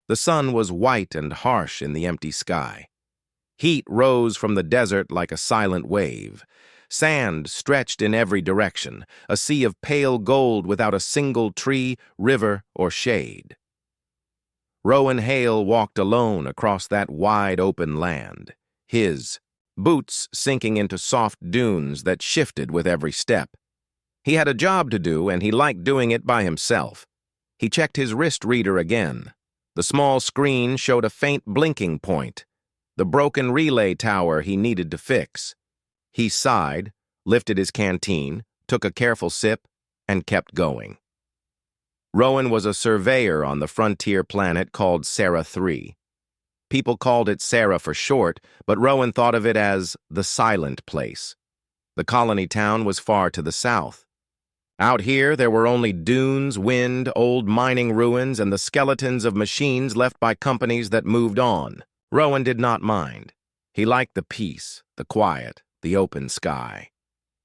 The sun was white and harsh in the empty sky. Heat rose from the desert like a silent wave. Sand stretched in every direction, a sea of pale gold without a single tree, river, or shade. Rowan Hale walked alone across that wide open land, his boots sinking into soft dunes that shifted with every step. He had a job to do, and he liked doing it by himself. He checked his wrist reader again. The small screen showed a faint blinking point, the broken relay tower he needed to fix. He sighed, lifted his canteen, took a careful sip, and kept going. Rowan was a surveyor on the frontier planet called Sarah 3. People called it Sarah for short, but Rowan thought of it as the silent place. The colony town was far to the south. Out here, there were only dunes, wind, old mining ruins, and the skeletons of machines left by companies that moved on. Rowan did not mind. He liked the peace, the quiet, the open sky.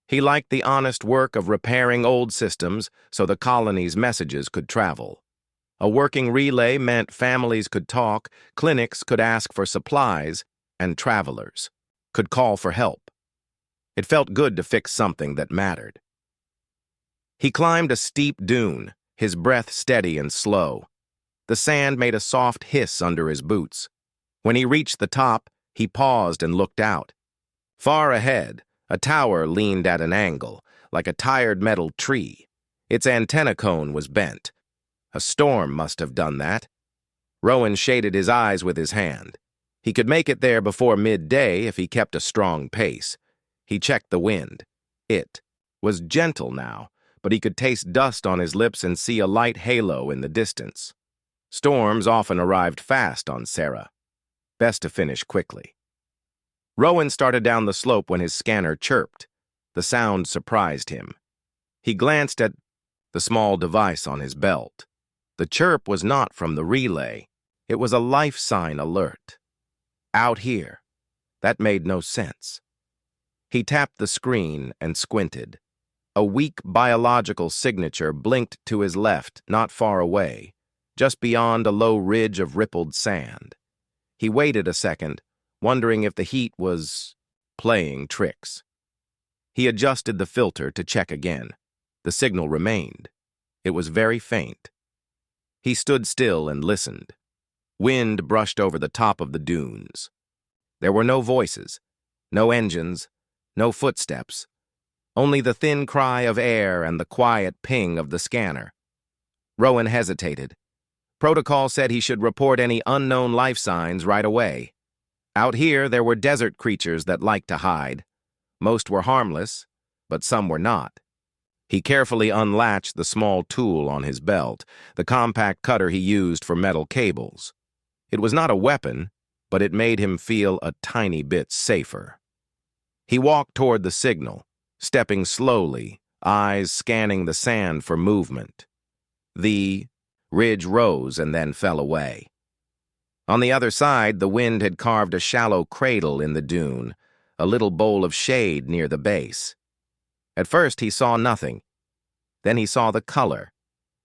He liked the honest work of repairing old systems so the colony's messages could travel. A working relay meant families could talk, clinics could ask for supplies, and travelers could call for help. It felt good to fix something that mattered. He climbed a steep dune, his breath steady and slow. The sand made a soft hiss under his boots. When he reached the top, he paused and looked out. Far ahead, a tower leaned at an angle, like a tired metal tree. Its antenna cone was bent. A storm must have done that. Rowan shaded his eyes with his hand. He could make it there before midday if he kept a strong pace. He checked the wind. It was gentle now, but he could taste dust on his lips and see a light halo in the distance. Storms often arrived fast on Sarah. Best to finish quickly. Rowan started down the slope when his scanner chirped. The sound surprised him. He glanced at the small device on his belt. The chirp was not from the relay. It was a life sign alert. Out here. That made no sense. He tapped the screen and squinted. A weak biological signature blinked to his left, not far away, just beyond a low ridge of rippled sand. He waited a second, wondering if the heat was playing tricks. He adjusted the filter to check again. The signal remained. It was very faint. He stood still and listened. Wind brushed over the top of the dunes. There were no voices, no engines, no footsteps, only the thin cry of air and the quiet ping of the scanner. Rowan hesitated. Protocol said he should report any unknown life signs right away. Out here, there were desert creatures that liked to hide. Most were harmless, but some were not. He carefully unlatched the small tool on his belt, the compact cutter he used for metal cables. It was not a weapon, but it made him feel a tiny bit safer. He walked toward the signal, stepping slowly, eyes scanning the sand for movement. The ridge rose and then fell away. On the other side, the wind had carved a shallow cradle in the dune, a little bowl of shade near the base. At first he saw nothing. Then he saw the color,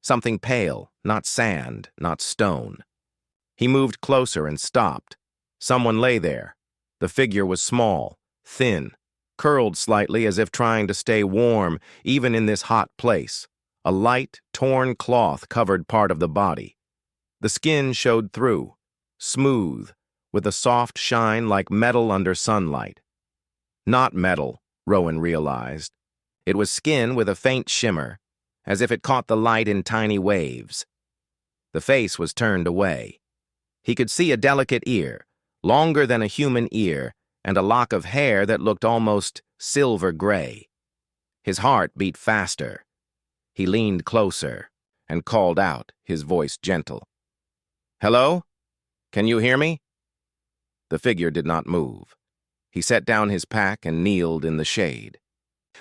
something pale, not sand, not stone. He moved closer and stopped. Someone lay there. The figure was small, thin, curled slightly as if trying to stay warm even in this hot place. A light, torn cloth covered part of the body. The skin showed through, smooth, with a soft shine like metal under sunlight. Not metal, Rowan realized. It was skin with a faint shimmer, as if it caught the light in tiny waves. The face was turned away. He could see a delicate ear, longer than a human ear, and a lock of hair that looked almost silver gray. His heart beat faster. He leaned closer and called out, his voice gentle. "Hello? Can you hear me?" The figure did not move. He set down his pack and kneeled in the shade.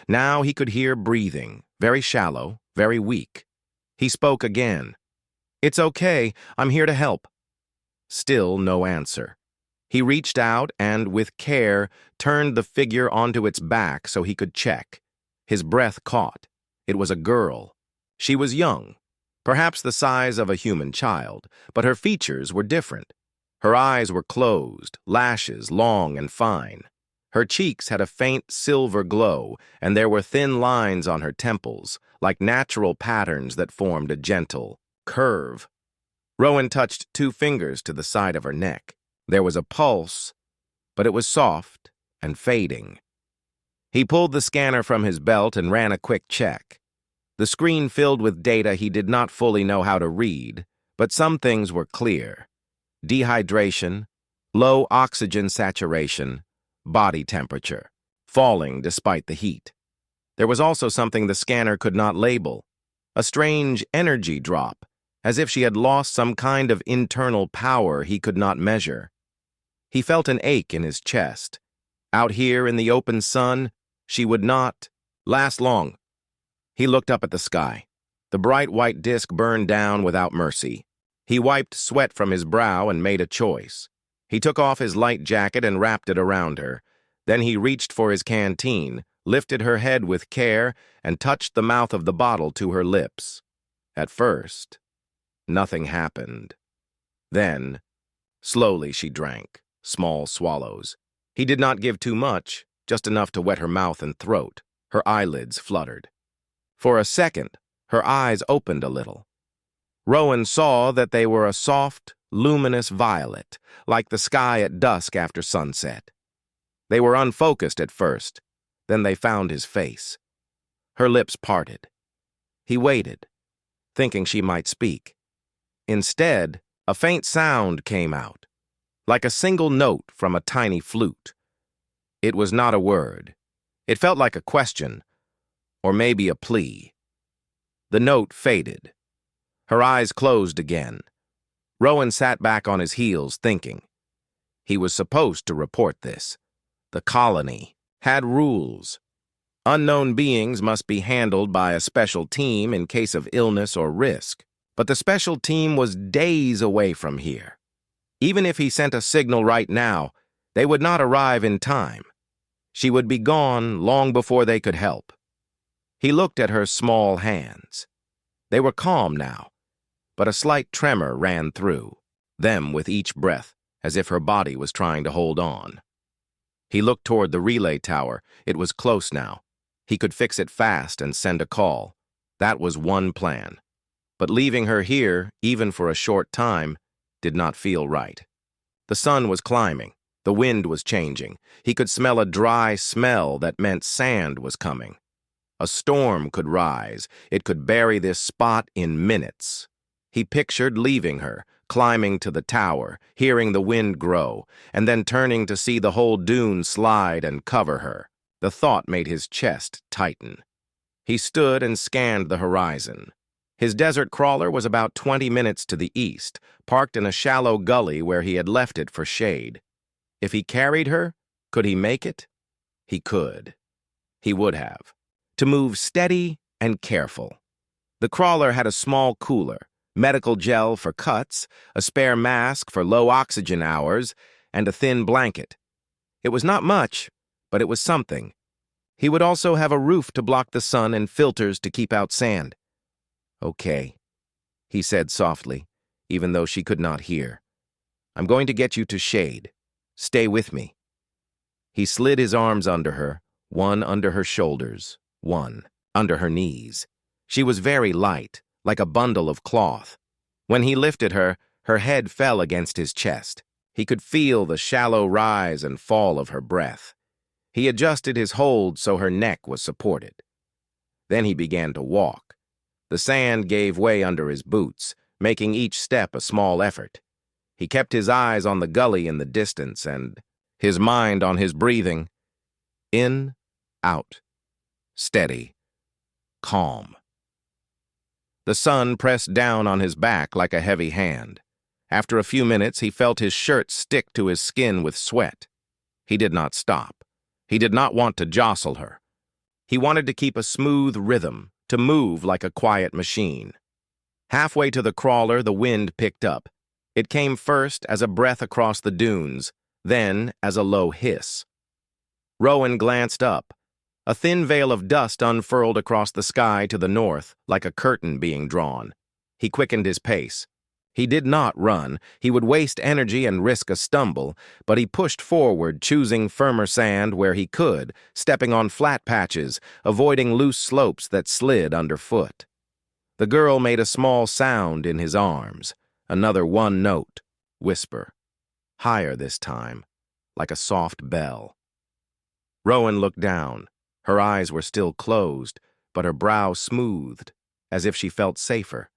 Now he could hear breathing, very shallow, very weak. He spoke again. "It's okay, I'm here to help." Still no answer. He reached out and, with care, turned the figure onto its back so he could check. His breath caught. It was a girl. She was young, perhaps the size of a human child, but her features were different. Her eyes were closed, lashes long and fine. Her cheeks had a faint silver glow, and there were thin lines on her temples, like natural patterns that formed a gentle curve. Rowan touched 2 fingers to the side of her neck. There was a pulse, but it was soft and fading. He pulled the scanner from his belt and ran a quick check. The screen filled with data he did not fully know how to read, but some things were clear. Dehydration, low oxygen saturation, body temperature, falling despite the heat. There was also something the scanner could not label, a strange energy drop, as if she had lost some kind of internal power he could not measure. He felt an ache in his chest. Out here in the open sun, she would not last long. He looked up at the sky. The bright white disk burned down without mercy. He wiped sweat from his brow and made a choice. He took off his light jacket and wrapped it around her. Then he reached for his canteen, lifted her head with care, and touched the mouth of the bottle to her lips. At first, nothing happened. Then, slowly she drank, small swallows. He did not give too much, just enough to wet her mouth and throat. Her eyelids fluttered. For a second, her eyes opened a little. Rowan saw that they were a soft, luminous violet, like the sky at dusk after sunset. They were unfocused at first, then they found his face. Her lips parted. He waited, thinking she might speak. Instead, a faint sound came out, like a single note from a tiny flute. It was not a word. It felt like a question, or maybe a plea. The note faded. Her eyes closed again. Rowan sat back on his heels, thinking. He was supposed to report this. The colony had rules. Unknown beings must be handled by a special team in case of illness or risk. But the special team was days away from here. Even if he sent a signal right now, they would not arrive in time. She would be gone long before they could help. He looked at her small hands. They were calm now, but a slight tremor ran through them with each breath, as if her body was trying to hold on. He looked toward the relay tower. It was close now. He could fix it fast and send a call. That was one plan. But leaving her here, even for a short time, did not feel right. The sun was climbing. The wind was changing. He could smell a dry smell that meant sand was coming. A storm could rise. It could bury this spot in minutes. He pictured leaving her, climbing to the tower, hearing the wind grow, and then turning to see the whole dune slide and cover her. The thought made his chest tighten. He stood and scanned the horizon. His desert crawler was about 20 minutes to the east, parked in a shallow gully where he had left it for shade. If he carried her, could he make it? He could. He would have. To move steady and careful. The crawler had a small cooler, medical gel for cuts, a spare mask for low oxygen hours, and a thin blanket. It was not much, but it was something. He would also have a roof to block the sun and filters to keep out sand. "Okay," he said softly, even though she could not hear. "I'm going to get you to shade. Stay with me." He slid his arms under her, one under her shoulders, one under her knees. She was very light, like a bundle of cloth. When he lifted her, her head fell against his chest. He could feel the shallow rise and fall of her breath. He adjusted his hold so her neck was supported. Then he began to walk. The sand gave way under his boots, making each step a small effort. He kept his eyes on the gully in the distance and his mind on his breathing. In, out, steady, calm. The sun pressed down on his back like a heavy hand. After a few minutes, he felt his shirt stick to his skin with sweat. He did not stop. He did not want to jostle her. He wanted to keep a smooth rhythm, to move like a quiet machine. Halfway to the crawler, the wind picked up. It came first as a breath across the dunes, then as a low hiss. Rowan glanced up. A thin veil of dust unfurled across the sky to the north, like a curtain being drawn. He quickened his pace. He did not run. He would waste energy and risk a stumble, but he pushed forward, choosing firmer sand where he could, stepping on flat patches, avoiding loose slopes that slid underfoot. The girl made a small sound in his arms, another one note, whisper. Higher this time, like a soft bell. Rowan looked down. Her eyes were still closed, but her brow smoothed, as if she felt safer.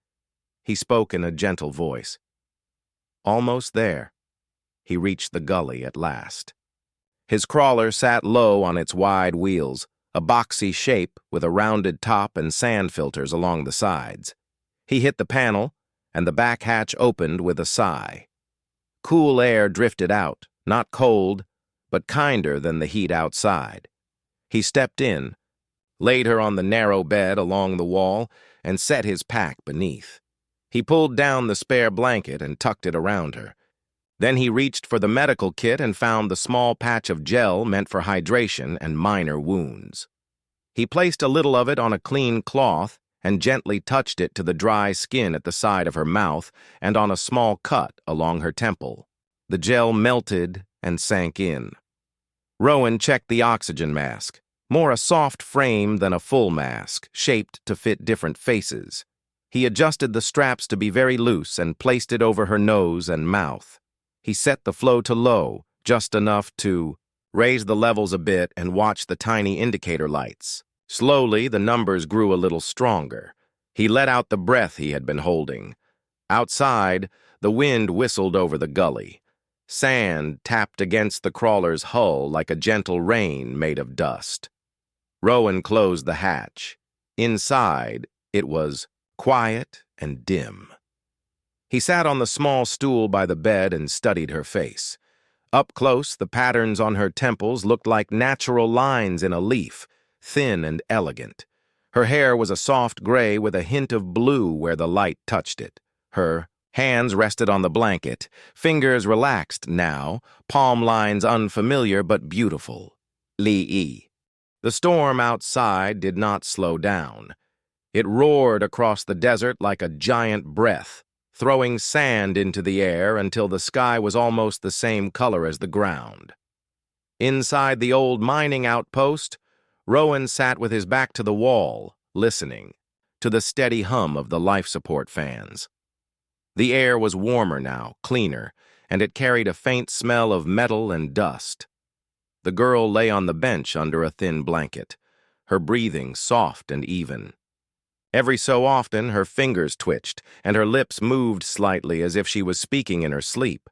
He spoke in a gentle voice. Almost there. He reached the gully at last. His crawler sat low on its wide wheels, a boxy shape with a rounded top and sand filters along the sides. He hit the panel, and the back hatch opened with a sigh. Cool air drifted out, not cold, but kinder than the heat outside. He stepped in, laid her on the narrow bed along the wall, and set his pack beneath. He pulled down the spare blanket and tucked it around her. Then he reached for the medical kit and found the small patch of gel meant for hydration and minor wounds. He placed a little of it on a clean cloth and gently touched it to the dry skin at the side of her mouth and on a small cut along her temple. The gel melted and sank in. Rowan checked the oxygen mask, more a soft frame than a full mask, shaped to fit different faces. He adjusted the straps to be very loose and placed it over her nose and mouth. He set the flow to low, just enough to raise the levels a bit and watch the tiny indicator lights. Slowly, the numbers grew a little stronger. He let out the breath he had been holding. Outside, the wind whistled over the gully. Sand tapped against the crawler's hull like a gentle rain made of dust. Rowan closed the hatch. Inside, it was quiet and dim. He sat on the small stool by the bed and studied her face. Up close, the patterns on her temples looked like natural lines in a leaf, thin and elegant. Her hair was a soft gray with a hint of blue where the light touched it. Her hands rested on the blanket, fingers relaxed now, palm lines unfamiliar but beautiful. Lee. The storm outside did not slow down. It roared across the desert like a giant breath, throwing sand into the air until the sky was almost the same color as the ground. Inside the old mining outpost, Rowan sat with his back to the wall, listening to the steady hum of the life support fans. The air was warmer now, cleaner, and it carried a faint smell of metal and dust. The girl lay on the bench under a thin blanket, her breathing soft and even. Every so often, her fingers twitched, and her lips moved slightly as if she was speaking in her sleep.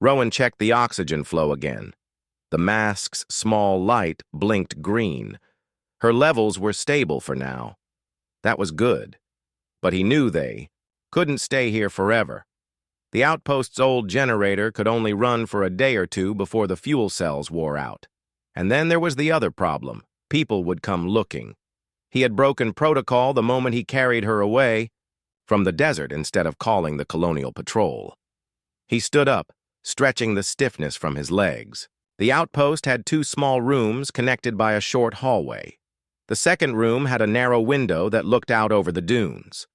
Rowan checked the oxygen flow again. The mask's small light blinked green. Her levels were stable for now. That was good. But he knew they couldn't stay here forever. The outpost's old generator could only run for a day or two before the fuel cells wore out. And then there was the other problem. People would come looking. He had broken protocol the moment he carried her away from the desert instead of calling the Colonial Patrol. He stood up, stretching the stiffness from his legs. The outpost had 2 small rooms connected by a short hallway. The second room had a narrow window that looked out over the dunes.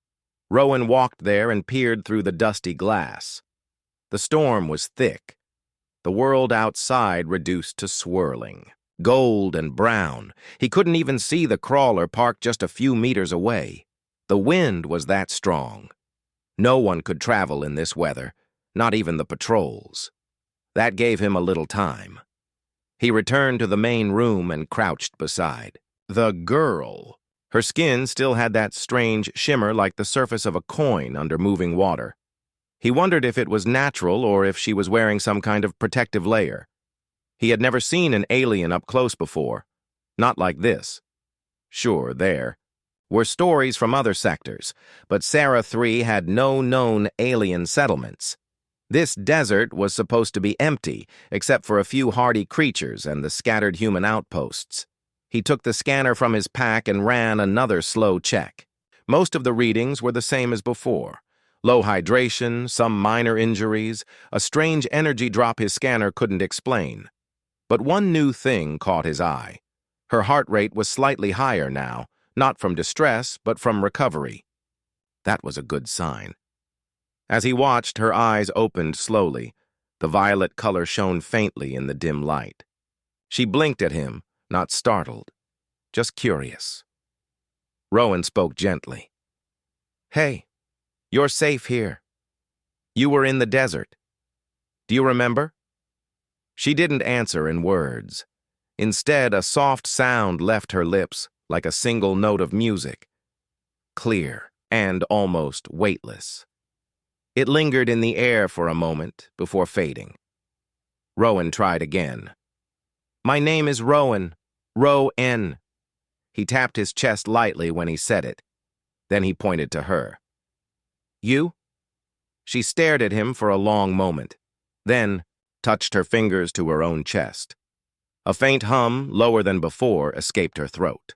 Rowan walked there and peered through the dusty glass. The storm was thick. The world outside reduced to swirling. Gold and brown. He couldn't even see the crawler parked just a few meters away. The wind was that strong. No one could travel in this weather, not even the patrols. That gave him a little time. He returned to the main room and crouched beside the girl. Her skin still had that strange shimmer like the surface of a coin under moving water. He wondered if it was natural or if she was wearing some kind of protective layer. He had never seen an alien up close before. Not like this. Sure, there were stories from other sectors, but Sarah 3 had no known alien settlements. This desert was supposed to be empty, except for a few hardy creatures and the scattered human outposts. He took the scanner from his pack and ran another slow check. Most of the readings were the same as before. Low hydration, some minor injuries, a strange energy drop his scanner couldn't explain. But one new thing caught his eye. Her heart rate was slightly higher now, not from distress, but from recovery. That was a good sign. As he watched, her eyes opened slowly. The violet color shone faintly in the dim light. She blinked at him, not startled, just curious. Rowan spoke gently. "Hey, you're safe here. You were in the desert. Do you remember?" She didn't answer in words. Instead, a soft sound left her lips like a single note of music, clear and almost weightless. It lingered in the air for a moment before fading. Rowan tried again. "My name is Rowan. Ro-N." He tapped his chest lightly when he said it. Then he pointed to her. "You?" She stared at him for a long moment, then touched her fingers to her own chest. A faint hum, lower than before, escaped her throat.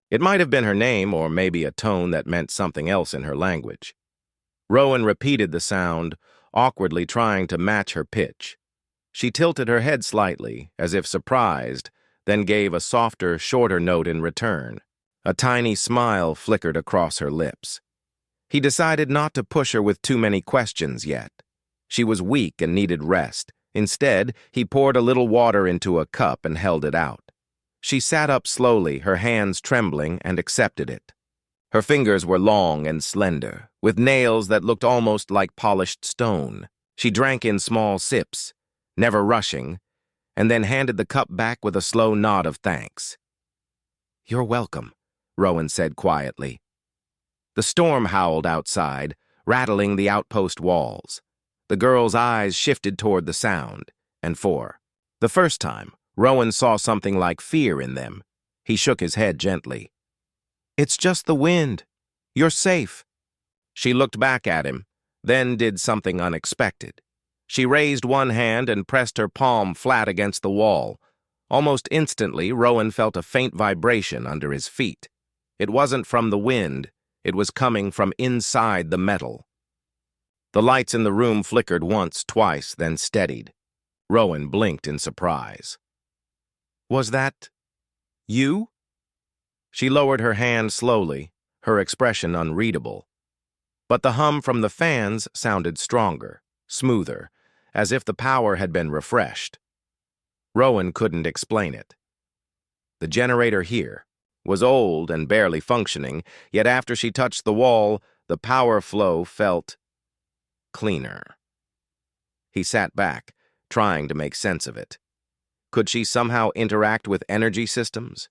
It might have been her name, or maybe a tone that meant something else in her language. Rowan repeated the sound, awkwardly trying to match her pitch. She tilted her head slightly, as if surprised, then gave a softer, shorter note in return. A tiny smile flickered across her lips. He decided not to push her with too many questions yet. She was weak and needed rest. Instead, he poured a little water into a cup and held it out. She sat up slowly, her hands trembling, and accepted it. Her fingers were long and slender, with nails that looked almost like polished stone. She drank in small sips, never rushing, and then handed the cup back with a slow nod of thanks. "You're welcome," Rowan said quietly. The storm howled outside, rattling the outpost walls. The girl's eyes shifted toward the sound, and for the first time, Rowan saw something like fear in them. He shook his head gently. "It's just the wind. You're safe." She looked back at him, then did something unexpected. She raised one hand and pressed her palm flat against the wall. Almost instantly, Rowan felt a faint vibration under his feet. It wasn't from the wind. It was coming from inside the metal. The lights in the room flickered once, twice, then steadied. Rowan blinked in surprise. "Was that you?" She lowered her hand slowly, her expression unreadable. But the hum from the fans sounded stronger, smoother, as if the power had been refreshed. Rowan couldn't explain it. The generator here was old and barely functioning, yet after she touched the wall, the power flow felt cleaner. He sat back, trying to make sense of it. Could she somehow interact with energy systems?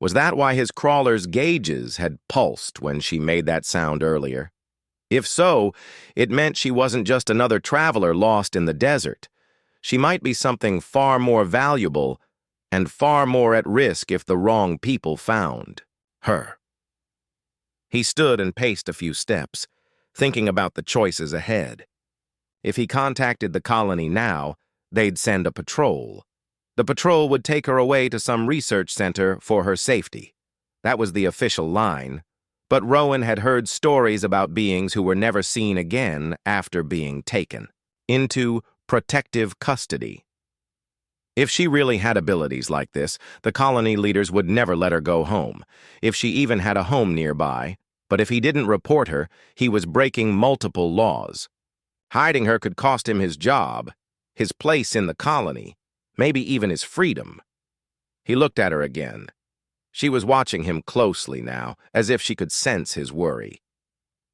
Was that why his crawler's gauges had pulsed when she made that sound earlier? If so, it meant she wasn't just another traveler lost in the desert. She might be something far more valuable and far more at risk if the wrong people found her. He stood and paced a few steps, thinking about the choices ahead. If he contacted the colony now, they'd send a patrol. The patrol would take her away to some research center for her safety. That was the official line. But Rowan had heard stories about beings who were never seen again after being taken into protective custody. If she really had abilities like this, the colony leaders would never let her go home, if she even had a home nearby. But if he didn't report her, he was breaking multiple laws. Hiding her could cost him his job, his place in the colony, maybe even his freedom. He looked at her again. She was watching him closely now, as if she could sense his worry.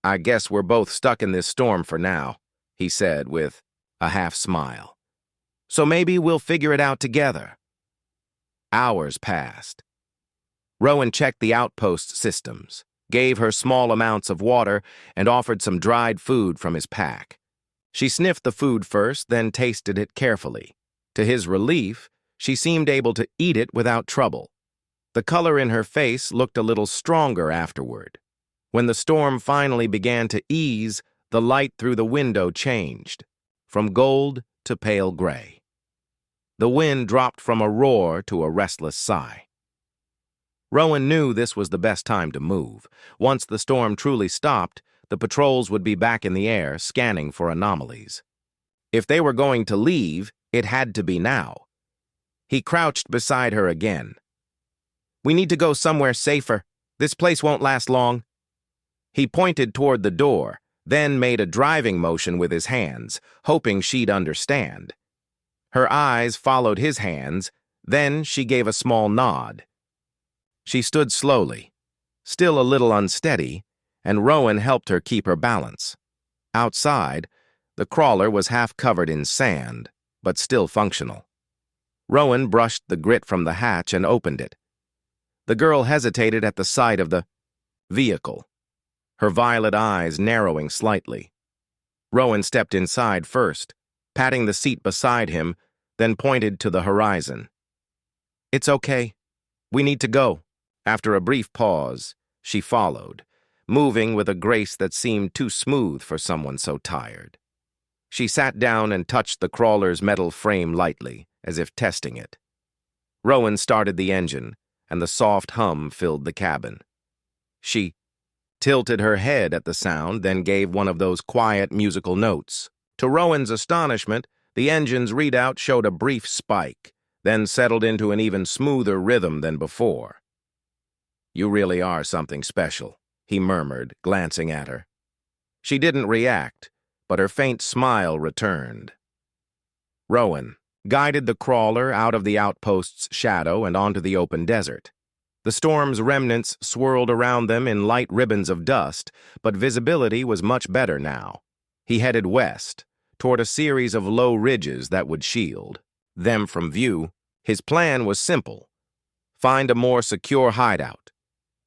"I guess we're both stuck in this storm for now," he said with a half smile. "So maybe we'll figure it out together." Hours passed. Rowan checked the outpost systems, gave her small amounts of water, and offered some dried food from his pack. She sniffed the food first, then tasted it carefully. To his relief, she seemed able to eat it without trouble. The color in her face looked a little stronger afterward. When the storm finally began to ease, the light through the window changed, from gold to pale gray. The wind dropped from a roar to a restless sigh. Rowan knew this was the best time to move. Once the storm truly stopped, the patrols would be back in the air, scanning for anomalies. If they were going to leave, it had to be now. He crouched beside her again. "We need to go somewhere safer. This place won't last long." He pointed toward the door, then made a driving motion with his hands, hoping she'd understand. Her eyes followed his hands, then she gave a small nod. She stood slowly, still a little unsteady, and Rowan helped her keep her balance. Outside, the crawler was half covered in sand, but still functional. Rowan brushed the grit from the hatch and opened it. The girl hesitated at the sight of the vehicle, her violet eyes narrowing slightly. Rowan stepped inside first, patting the seat beside him, then pointed to the horizon. "It's okay. We need to go." After a brief pause, she followed, moving with a grace that seemed too smooth for someone so tired. She sat down and touched the crawler's metal frame lightly, as if testing it. Rowan started the engine, and the soft hum filled the cabin. She tilted her head at the sound, then gave one of those quiet musical notes. To Rowan's astonishment, the engine's readout showed a brief spike, then settled into an even smoother rhythm than before. "You really are something special," he murmured, glancing at her. She didn't react, but her faint smile returned. Rowan guided the crawler out of the outpost's shadow and onto the open desert. The storm's remnants swirled around them in light ribbons of dust, but visibility was much better now. He headed west, toward a series of low ridges that would shield them from view. His plan was simple: find a more secure hideout,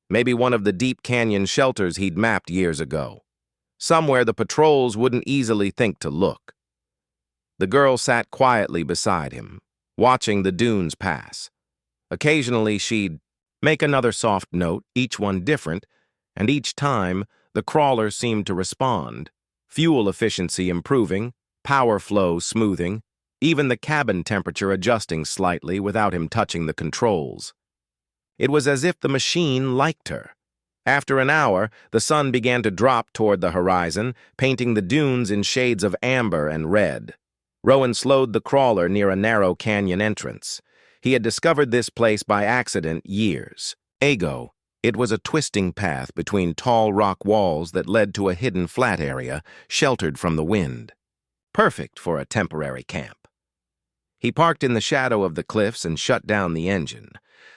maybe one of the deep canyon shelters he'd mapped years ago, somewhere the patrols wouldn't easily think to look. The girl sat quietly beside him, watching the dunes pass. Occasionally she'd make another soft note, each one different, and each time the crawler seemed to respond, fuel efficiency improving, power flow smoothing, even the cabin temperature adjusting slightly without him touching the controls. It was as if the machine liked her. After an hour, the sun began to drop toward the horizon, painting the dunes in shades of amber and red. Rowan slowed the crawler near a narrow canyon entrance. He had discovered this place by accident years ago. It was a twisting path between tall rock walls that led to a hidden flat area, sheltered from the wind. Perfect for a temporary camp. He parked in the shadow of the cliffs and shut down the engine.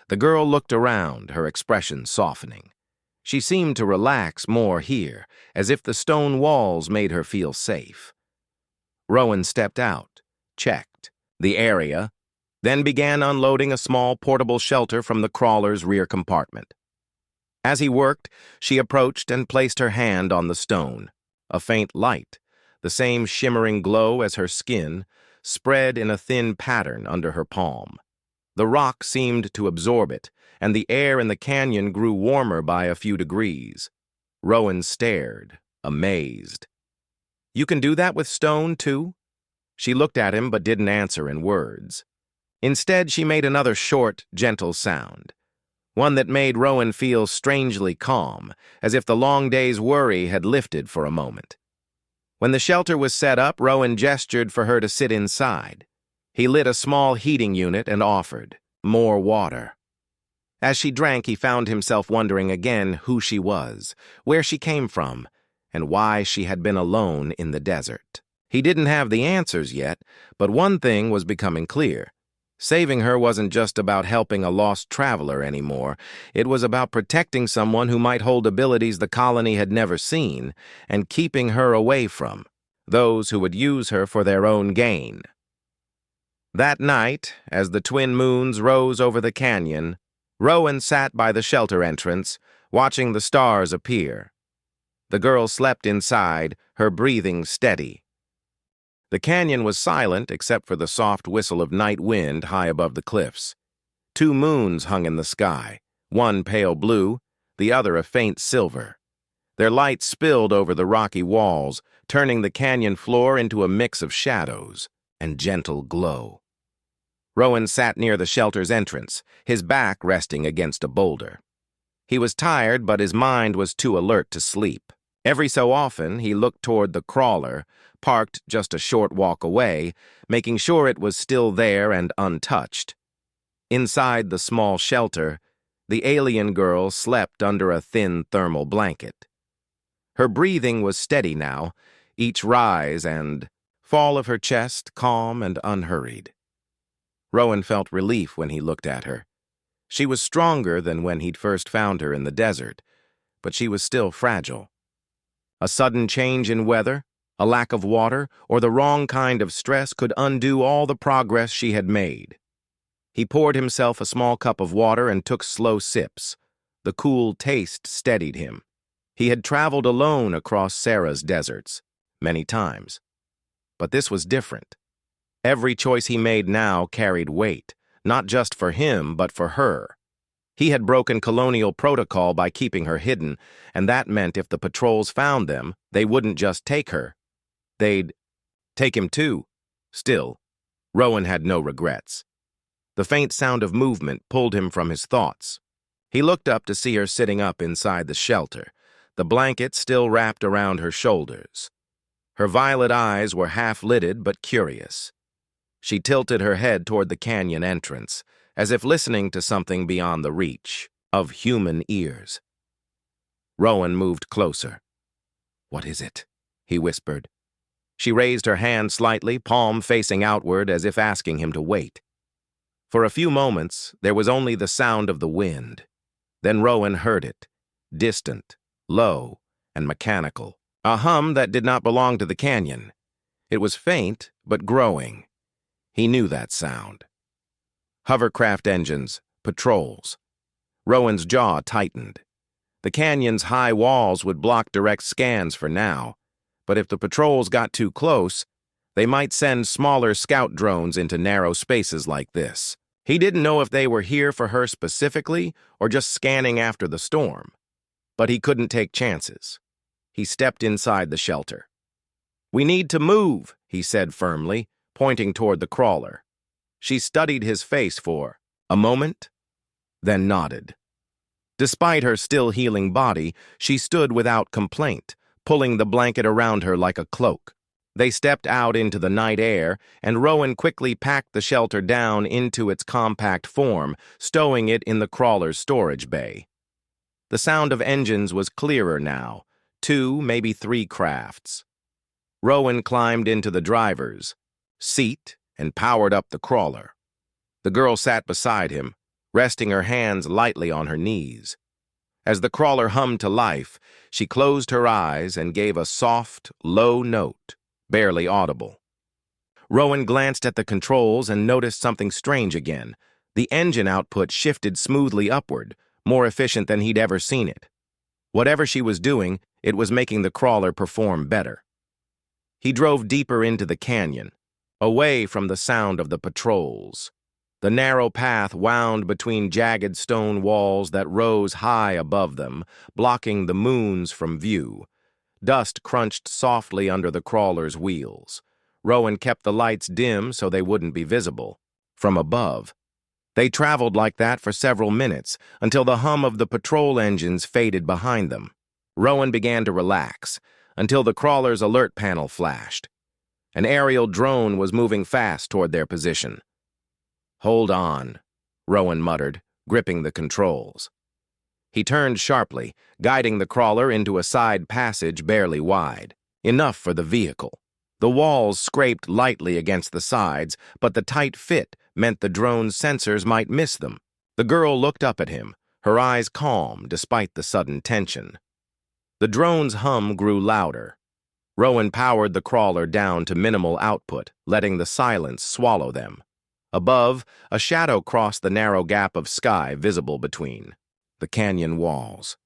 The girl looked around, her expression softening. She seemed to relax more here, as if the stone walls made her feel safe. Rowan stepped out, checked the area, then began unloading a small portable shelter from the crawler's rear compartment. As he worked, she approached and placed her hand on the stone. A faint light, the same shimmering glow as her skin, spread in a thin pattern under her palm. The rock seemed to absorb it, and the air in the canyon grew warmer by a few degrees. Rowan stared, amazed. "You can do that with stone, too?" She looked at him but didn't answer in words. Instead, she made another short, gentle sound, one that made Rowan feel strangely calm, as if the long day's worry had lifted for a moment. When the shelter was set up, Rowan gestured for her to sit inside. He lit a small heating unit and offered more water. As she drank, he found himself wondering again who she was, where she came from, and why she had been alone in the desert. He didn't have the answers yet, but one thing was becoming clear. Saving her wasn't just about helping a lost traveler anymore. It was about protecting someone who might hold abilities the colony had never seen, and keeping her away from those who would use her for their own gain. That night, as the twin moons rose over the canyon, Rowan sat by the shelter entrance, watching the stars appear. The girl slept inside, her breathing steady. The canyon was silent except for the soft whistle of night wind high above the cliffs. 2 moons hung in the sky, one pale blue, the other a faint silver. Their light spilled over the rocky walls, turning the canyon floor into a mix of shadows and gentle glow. Rowan sat near the shelter's entrance, his back resting against a boulder. He was tired, but his mind was too alert to sleep. Every so often, he looked toward the crawler, parked just a short walk away, making sure it was still there and untouched. Inside the small shelter, the alien girl slept under a thin thermal blanket. Her breathing was steady now, each rise and fall of her chest calm and unhurried. Rowan felt relief when he looked at her. She was stronger than when he'd first found her in the desert, but she was still fragile. A sudden change in weather, a lack of water, or the wrong kind of stress could undo all the progress she had made. He poured himself a small cup of water and took slow sips. The cool taste steadied him. He had traveled alone across Sarah's deserts, many times. But this was different. Every choice he made now carried weight, not just for him, but for her. He had broken colonial protocol by keeping her hidden, and that meant if the patrols found them, they wouldn't just take her. They'd take him too. Still, Rowan had no regrets. The faint sound of movement pulled him from his thoughts. He looked up to see her sitting up inside the shelter, the blanket still wrapped around her shoulders. Her violet eyes were half-lidded but curious. She tilted her head toward the canyon entrance, as if listening to something beyond the reach of human ears. Rowan moved closer. "What is it?" he whispered. She raised her hand slightly, palm facing outward as if asking him to wait. For a few moments, there was only the sound of the wind. Then Rowan heard it, distant, low, and mechanical. A hum that did not belong to the canyon. It was faint, but growing. He knew that sound. Hovercraft engines, patrols. Rowan's jaw tightened. The canyon's high walls would block direct scans for now, but if the patrols got too close, they might send smaller scout drones into narrow spaces like this. He didn't know if they were here for her specifically or just scanning after the storm, but he couldn't take chances. He stepped inside the shelter. "We need to move," he said firmly, pointing toward the crawler. She studied his face for a moment, then nodded. Despite her still healing body, she stood without complaint, pulling the blanket around her like a cloak. They stepped out into the night air, and Rowan quickly packed the shelter down into its compact form, stowing it in the crawler's storage bay. The sound of engines was clearer now, 2, maybe 3 crafts. Rowan climbed into the driver's seat and powered up the crawler. The girl sat beside him, resting her hands lightly on her knees. As the crawler hummed to life, she closed her eyes and gave a soft, low note, barely audible. Rowan glanced at the controls and noticed something strange again. The engine output shifted smoothly upward, more efficient than he'd ever seen it. Whatever she was doing, it was making the crawler perform better. He drove deeper into the canyon, away from the sound of the patrols. The narrow path wound between jagged stone walls that rose high above them, blocking the moons from view. Dust crunched softly under the crawler's wheels. Rowan kept the lights dim so they wouldn't be visible. From above, they traveled like that for several minutes until the hum of the patrol engines faded behind them. Rowan began to relax until the crawler's alert panel flashed. An aerial drone was moving fast toward their position. "Hold on," Rowan muttered, gripping the controls. He turned sharply, guiding the crawler into a side passage barely wide, enough for the vehicle. The walls scraped lightly against the sides, but the tight fit meant the drone's sensors might miss them. The girl looked up at him, her eyes calm despite the sudden tension. The drone's hum grew louder. Rowan powered the crawler down to minimal output, letting the silence swallow them. Above, a shadow crossed the narrow gap of sky visible between the canyon walls.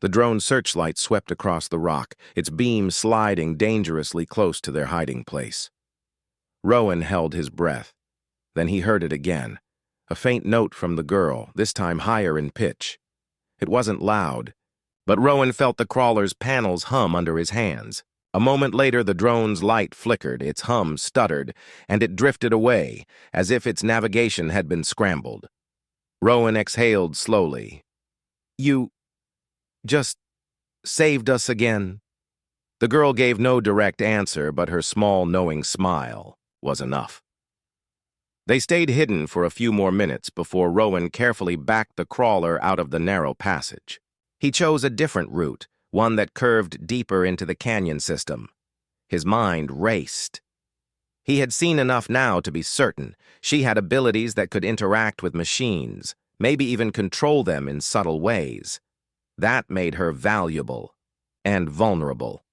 The drone's searchlight swept across the rock, its beam sliding dangerously close to their hiding place. Rowan held his breath. Then he heard it again, a faint note from the girl, this time higher in pitch. It wasn't loud, but Rowan felt the crawler's panels hum under his hands. A moment later, the drone's light flickered, its hum stuttered, and it drifted away, as if its navigation had been scrambled. Rowan exhaled slowly. "You just saved us again." The girl gave no direct answer, but her small, knowing smile was enough. They stayed hidden for a few more minutes before Rowan carefully backed the crawler out of the narrow passage. He chose a different route, one that curved deeper into the canyon system. His mind raced. He had seen enough now to be certain she had abilities that could interact with machines, maybe even control them in subtle ways. That made her valuable and vulnerable.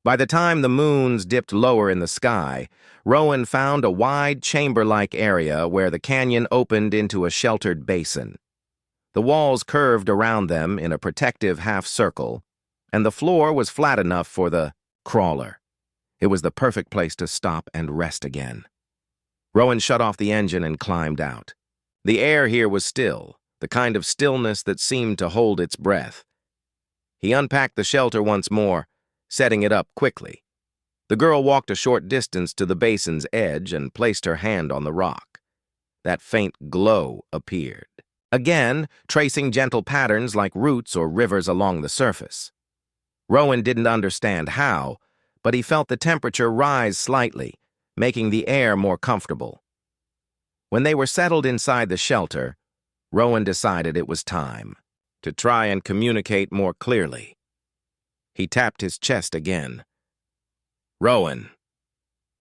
By the time the moons dipped lower in the sky, Rowan found a wide chamber-like area where the canyon opened into a sheltered basin. The walls curved around them in a protective half-circle, and the floor was flat enough for the crawler. It was the perfect place to stop and rest again. Rowan shut off the engine and climbed out. The air here was still, the kind of stillness that seemed to hold its breath. He unpacked the shelter once more, setting it up quickly. The girl walked a short distance to the basin's edge and placed her hand on the rock. That faint glow appeared, again tracing gentle patterns like roots or rivers along the surface. Rowan didn't understand how, but he felt the temperature rise slightly, making the air more comfortable. When they were settled inside the shelter, Rowan decided it was time to try and communicate more clearly. He tapped his chest again. "Rowan."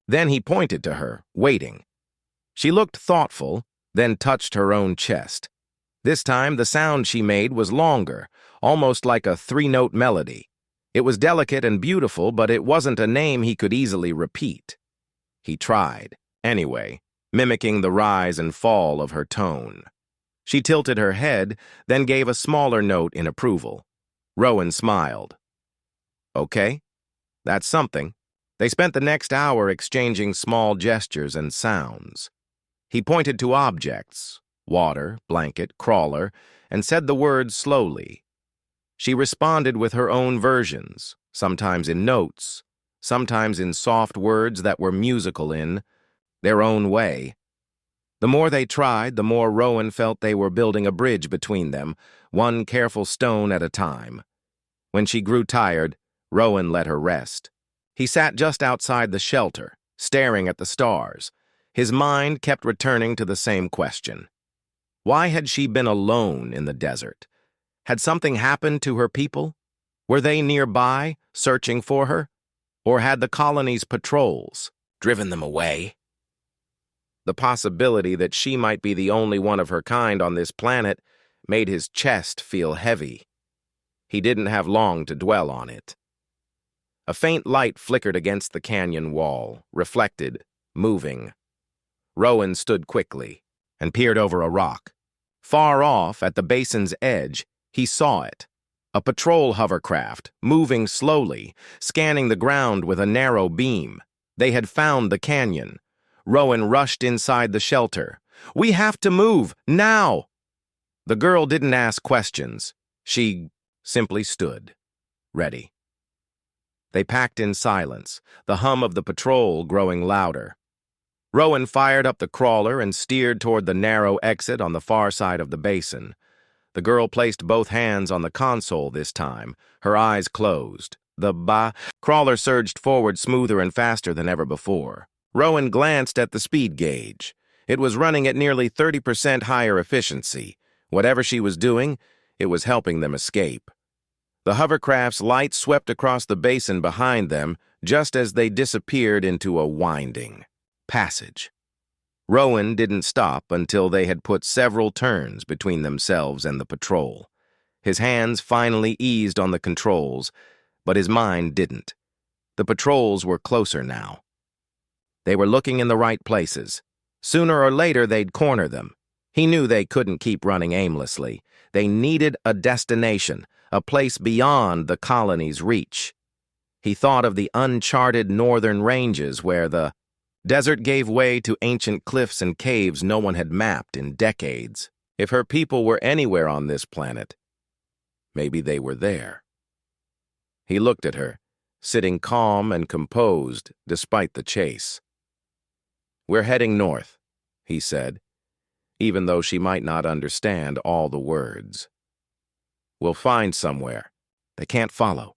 Then he pointed to her, waiting. She looked thoughtful, then touched her own chest. This time, the sound she made was longer, almost like a three-note melody. It was delicate and beautiful, but it wasn't a name he could easily repeat. He tried, anyway, mimicking the rise and fall of her tone. She tilted her head, then gave a smaller note in approval. Rowan smiled. "Okay, that's something." They spent the next hour exchanging small gestures and sounds. He pointed to objects, water, blanket, crawler, and said the words slowly. She responded with her own versions, sometimes in notes, sometimes in soft words that were musical in their own way. The more they tried, the more Rowan felt they were building a bridge between them, one careful stone at a time. When she grew tired, Rowan let her rest. He sat just outside the shelter, staring at the stars. His mind kept returning to the same question. Why had she been alone in the desert? Had something happened to her people? Were they nearby, searching for her? Or had the colony's patrols driven them away? The possibility that she might be the only one of her kind on this planet made his chest feel heavy. He didn't have long to dwell on it. A faint light flickered against the canyon wall, reflected, moving. Rowan stood quickly and peered over a rock. Far off, at the basin's edge, he saw it. A patrol hovercraft, moving slowly, scanning the ground with a narrow beam. They had found the canyon. Rowan rushed inside the shelter. "We have to move, now!" The girl didn't ask questions. She simply stood, ready. They packed in silence, the hum of the patrol growing louder. Rowan fired up the crawler and steered toward the narrow exit on the far side of the basin. The girl placed both hands on the console this time, her eyes closed. The crawler surged forward smoother and faster than ever before. Rowan glanced at the speed gauge. It was running at nearly 30% higher efficiency. Whatever she was doing, it was helping them escape. The hovercraft's light swept across the basin behind them just as they disappeared into a winding passage. Rowan didn't stop until they had put several turns between themselves and the patrol. His hands finally eased on the controls, but his mind didn't. The patrols were closer now. They were looking in the right places. Sooner or later, they'd corner them. He knew they couldn't keep running aimlessly. They needed a destination, a place beyond the colony's reach. He thought of the uncharted northern ranges where the desert gave way to ancient cliffs and caves no one had mapped in decades. If her people were anywhere on this planet, maybe they were there. He looked at her, sitting calm and composed despite the chase. "We're heading north," he said, even though she might not understand all the words. "We'll find somewhere. They can't follow."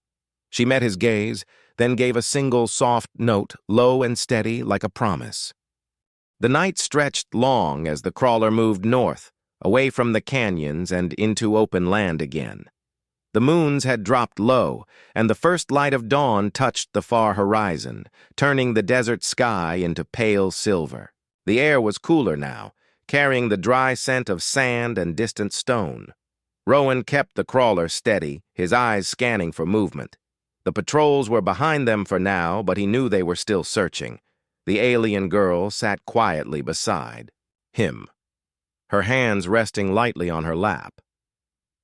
She met his gaze, then gave a single soft note, low and steady like a promise. The night stretched long as the crawler moved north, away from the canyons and into open land again. The moons had dropped low, and the first light of dawn touched the far horizon, turning the desert sky into pale silver. The air was cooler now, carrying the dry scent of sand and distant stone. Rowan kept the crawler steady, his eyes scanning for movement. The patrols were behind them for now, but he knew they were still searching. The alien girl sat quietly beside him, her hands resting lightly on her lap.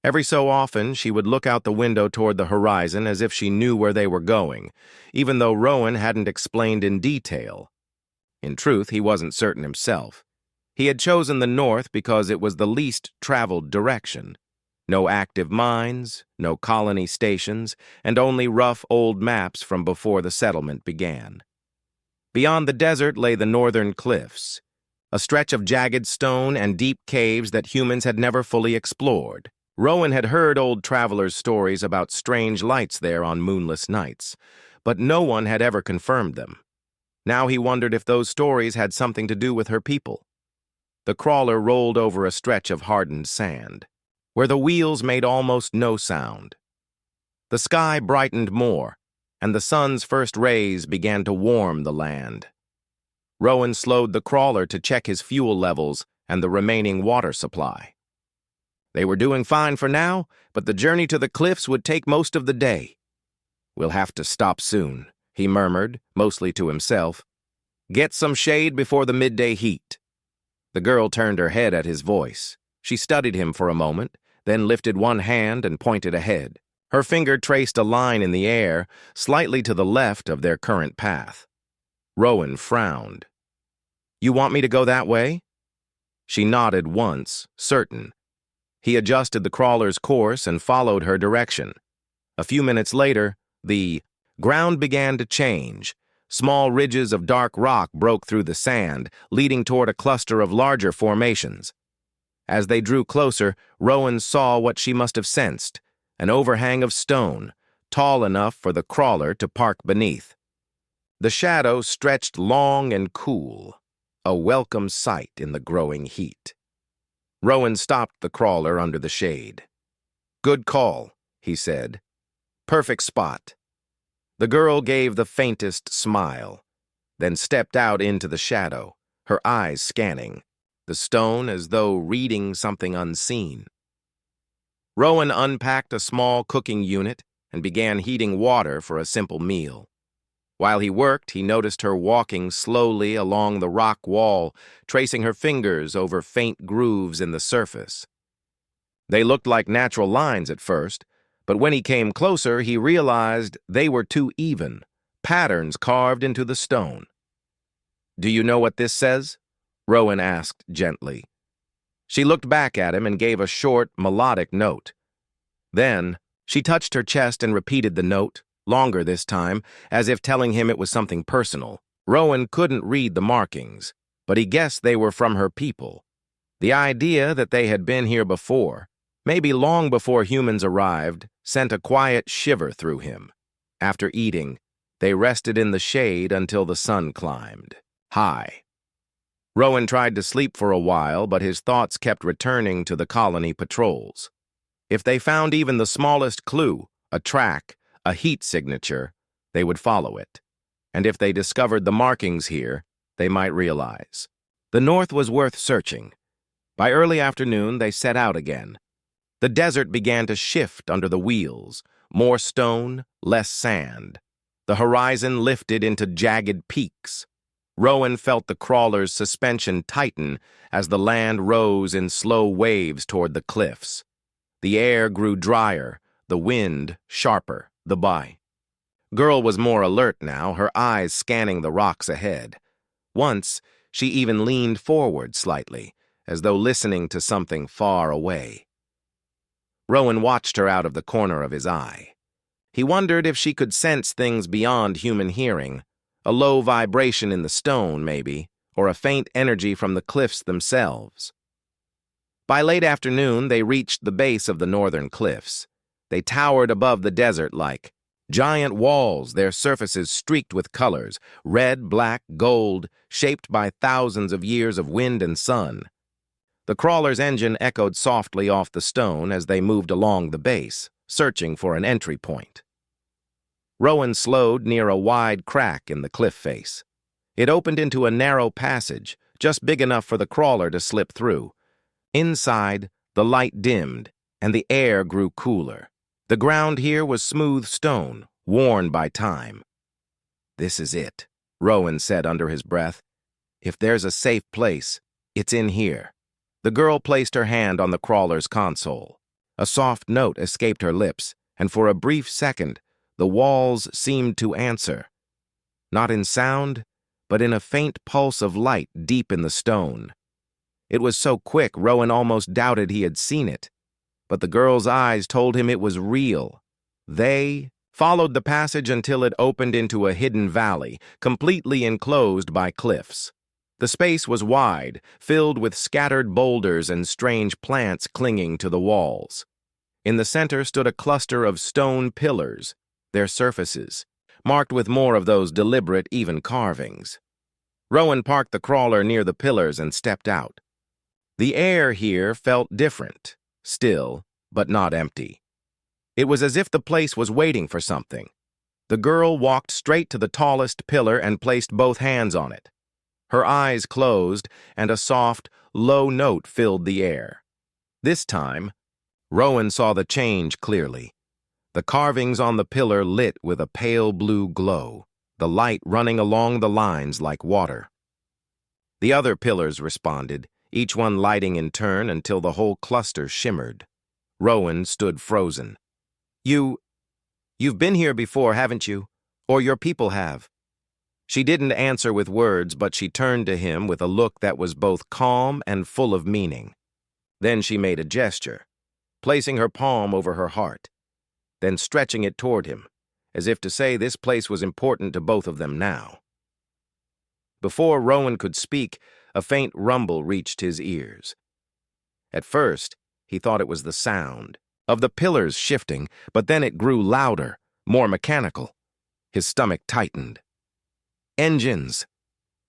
Every so often, she would look out the window toward the horizon as if she knew where they were going, even though Rowan hadn't explained in detail. In truth, he wasn't certain himself. He had chosen the north because it was the least traveled direction. No active mines, no colony stations, and only rough old maps from before the settlement began. Beyond the desert lay the northern cliffs, a stretch of jagged stone and deep caves that humans had never fully explored. Rowan had heard old travelers' stories about strange lights there on moonless nights, but no one had ever confirmed them. Now he wondered if those stories had something to do with her people. The crawler rolled over a stretch of hardened sand, where the wheels made almost no sound. The sky brightened more, and the sun's first rays began to warm the land. Rowan slowed the crawler to check his fuel levels and the remaining water supply. They were doing fine for now, but the journey to the cliffs would take most of the day. "We'll have to stop soon," he murmured, mostly to himself. "Get some shade before the midday heat." The girl turned her head at his voice. She studied him for a moment, then lifted one hand and pointed ahead. Her finger traced a line in the air, slightly to the left of their current path. Rowan frowned. "You want me to go that way?" She nodded once, certain. He adjusted the crawler's course and followed her direction. A few minutes later, the ground began to change. Small ridges of dark rock broke through the sand, leading toward a cluster of larger formations. As they drew closer, Rowan saw what she must have sensed, an overhang of stone, tall enough for the crawler to park beneath. The shadow stretched long and cool, a welcome sight in the growing heat. Rowan stopped the crawler under the shade. "Good call," he said. "Perfect spot." The girl gave the faintest smile, then stepped out into the shadow, her eyes scanning the stone as though reading something unseen. Rowan unpacked a small cooking unit and began heating water for a simple meal. While he worked, he noticed her walking slowly along the rock wall, tracing her fingers over faint grooves in the surface. They looked like natural lines at first, but when he came closer, he realized they were too even, patterns carved into the stone. "Do you know what this says?" Rowan asked gently. She looked back at him and gave a short, melodic note. Then, she touched her chest and repeated the note, longer this time, as if telling him it was something personal. Rowan couldn't read the markings, but he guessed they were from her people. The idea that they had been here before, maybe long before humans arrived, sent a quiet shiver through him. After eating, they rested in the shade until the sun climbed high. Rowan tried to sleep for a while, but his thoughts kept returning to the colony patrols. If they found even the smallest clue, a track, a heat signature, they would follow it. And if they discovered the markings here, they might realize. The north was worth searching. By early afternoon, they set out again. The desert began to shift under the wheels, more stone, less sand. The horizon lifted into jagged peaks. Rowan felt the crawler's suspension tighten as the land rose in slow waves toward the cliffs. The air grew drier, the wind sharper. The girl was more alert now, her eyes scanning the rocks ahead. Once, she even leaned forward slightly, as though listening to something far away. Rowan watched her out of the corner of his eye. He wondered if she could sense things beyond human hearing, a low vibration in the stone, maybe, or a faint energy from the cliffs themselves. By late afternoon, they reached the base of the northern cliffs. They towered above the desert like giant walls, their surfaces streaked with colors, red, black, gold, shaped by thousands of years of wind and sun. The crawler's engine echoed softly off the stone as they moved along the base, searching for an entry point. Rowan slowed near a wide crack in the cliff face. It opened into a narrow passage, just big enough for the crawler to slip through. Inside, the light dimmed, and the air grew cooler. The ground here was smooth stone, worn by time. "This is it," Rowan said under his breath. "If there's a safe place, it's in here." The girl placed her hand on the crawler's console. A soft note escaped her lips, and for a brief second, the walls seemed to answer. Not in sound, but in a faint pulse of light deep in the stone. It was so quick, Rowan almost doubted he had seen it. But the girl's eyes told him it was real. They followed the passage until it opened into a hidden valley, completely enclosed by cliffs. The space was wide, filled with scattered boulders and strange plants clinging to the walls. In the center stood a cluster of stone pillars, their surfaces marked with more of those deliberate, even carvings. Rowan parked the crawler near the pillars and stepped out. The air here felt different, still, but not empty. It was as if the place was waiting for something. The girl walked straight to the tallest pillar and placed both hands on it. Her eyes closed, and a soft, low note filled the air. This time, Rowan saw the change clearly. The carvings on the pillar lit with a pale blue glow, the light running along the lines like water. The other pillars responded, each one lighting in turn until the whole cluster shimmered. Rowan stood frozen. You've been here before, haven't you? Or your people have?" She didn't answer with words, but she turned to him with a look that was both calm and full of meaning. Then she made a gesture, placing her palm over her heart, then stretching it toward him, as if to say this place was important to both of them now. Before Rowan could speak, a faint rumble reached his ears. At first, he thought it was the sound of the pillars shifting, but then it grew louder, more mechanical. His stomach tightened. Engines!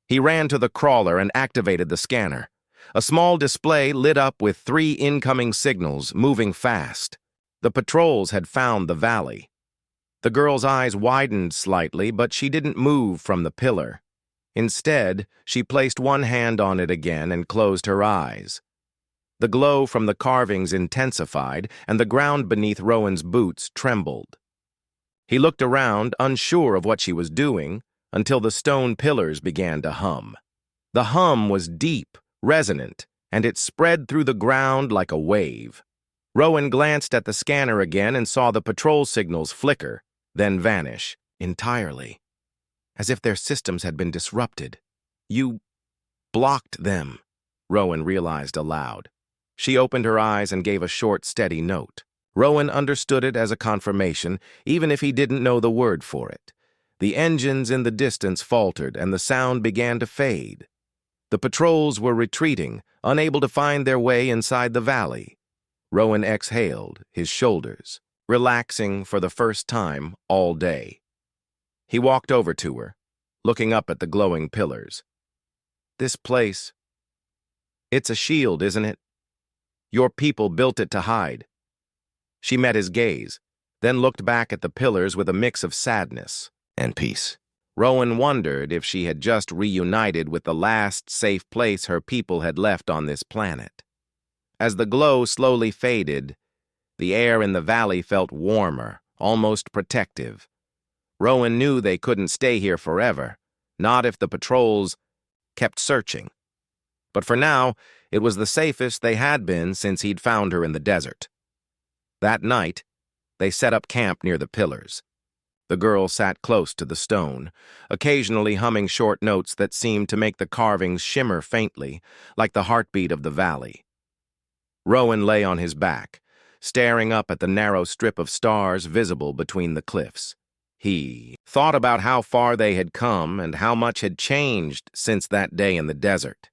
He ran to the crawler and activated the scanner. A small display lit up with 3 incoming signals, moving fast. The patrols had found the valley. The girl's eyes widened slightly, but she didn't move from the pillar. Instead, she placed one hand on it again and closed her eyes. The glow from the carvings intensified, and the ground beneath Rowan's boots trembled. He looked around, unsure of what she was doing, until the stone pillars began to hum. The hum was deep, resonant, and it spread through the ground like a wave. Rowan glanced at the scanner again and saw the patrol signals flicker, then vanish entirely, as if their systems had been disrupted. "You blocked them," Rowan realized aloud. She opened her eyes and gave a short, steady note. Rowan understood it as a confirmation, even if he didn't know the word for it. The engines in the distance faltered, and the sound began to fade. The patrols were retreating, unable to find their way inside the valley. Rowan exhaled, his shoulders relaxing for the first time all day. He walked over to her, looking up at the glowing pillars. "This place, it's a shield, isn't it? Your people built it to hide." She met his gaze, then looked back at the pillars with a mix of sadness and peace. Rowan wondered if she had just reunited with the last safe place her people had left on this planet. As the glow slowly faded, the air in the valley felt warmer, almost protective. Rowan knew they couldn't stay here forever, not if the patrols kept searching. But for now, it was the safest they had been since he'd found her in the desert. That night, they set up camp near the pillars. The girl sat close to the stone, occasionally humming short notes that seemed to make the carvings shimmer faintly, like the heartbeat of the valley. Rowan lay on his back, staring up at the narrow strip of stars visible between the cliffs. He thought about how far they had come and how much had changed since that day in the desert.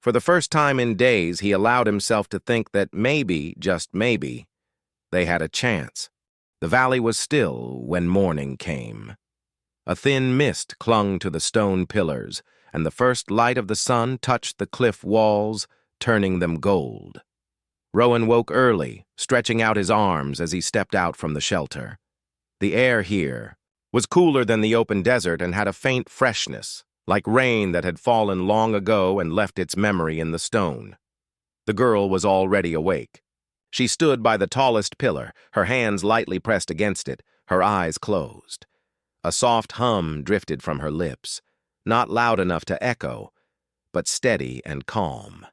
For the first time in days, he allowed himself to think that maybe, just maybe, they had a chance. The valley was still when morning came. A thin mist clung to the stone pillars, and the first light of the sun touched the cliff walls, turning them gold. Rowan woke early, stretching out his arms as he stepped out from the shelter. The air here was cooler than the open desert and had a faint freshness, like rain that had fallen long ago and left its memory in the stone. The girl was already awake. She stood by the tallest pillar, her hands lightly pressed against it, her eyes closed. A soft hum drifted from her lips, not loud enough to echo, but steady and calm.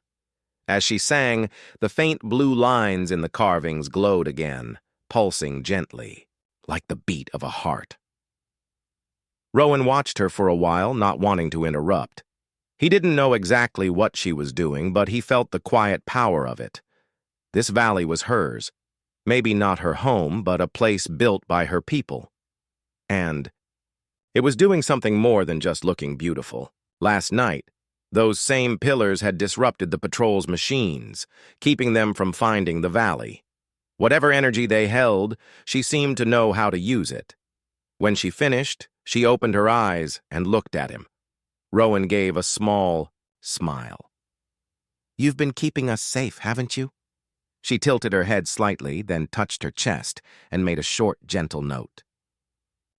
As she sang, the faint blue lines in the carvings glowed again, pulsing gently, like the beat of a heart. Rowan watched her for a while, not wanting to interrupt. He didn't know exactly what she was doing, but he felt the quiet power of it. This valley was hers. Maybe not her home, but a place built by her people. And it was doing something more than just looking beautiful. Last night, those same pillars had disrupted the patrol's machines, keeping them from finding the valley. Whatever energy they held, she seemed to know how to use it. When she finished, she opened her eyes and looked at him. Rowan gave a small smile. "You've been keeping us safe, haven't you?" She tilted her head slightly, then touched her chest and made a short, gentle note.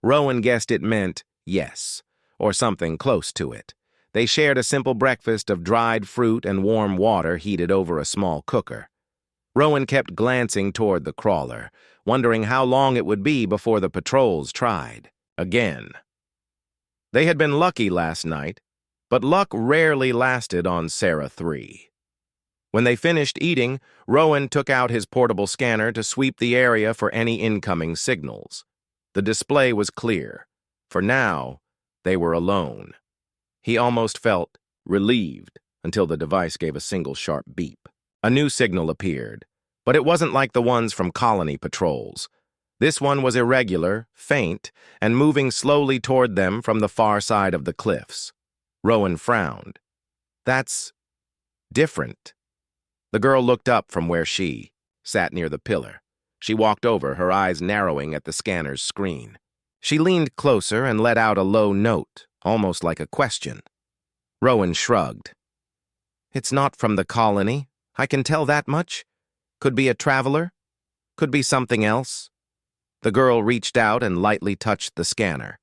Rowan guessed it meant yes, or something close to it. They shared a simple breakfast of dried fruit and warm water heated over a small cooker. Rowan kept glancing toward the crawler, wondering how long it would be before the patrols tried again. They had been lucky last night, but luck rarely lasted on Sarah 3. When they finished eating, Rowan took out his portable scanner to sweep the area for any incoming signals. The display was clear. For now, they were alone. He almost felt relieved until the device gave a single sharp beep. A new signal appeared, but it wasn't like the ones from colony patrols. This one was irregular, faint, and moving slowly toward them from the far side of the cliffs. Rowan frowned. That's different. The girl looked up from where she sat near the pillar. She walked over, her eyes narrowing at the scanner's screen. She leaned closer and let out a low note, almost like a question. Rowan shrugged. "It's not from the colony. I can tell that much. Could be a traveler. Could be something else." The girl reached out and lightly touched the scanner.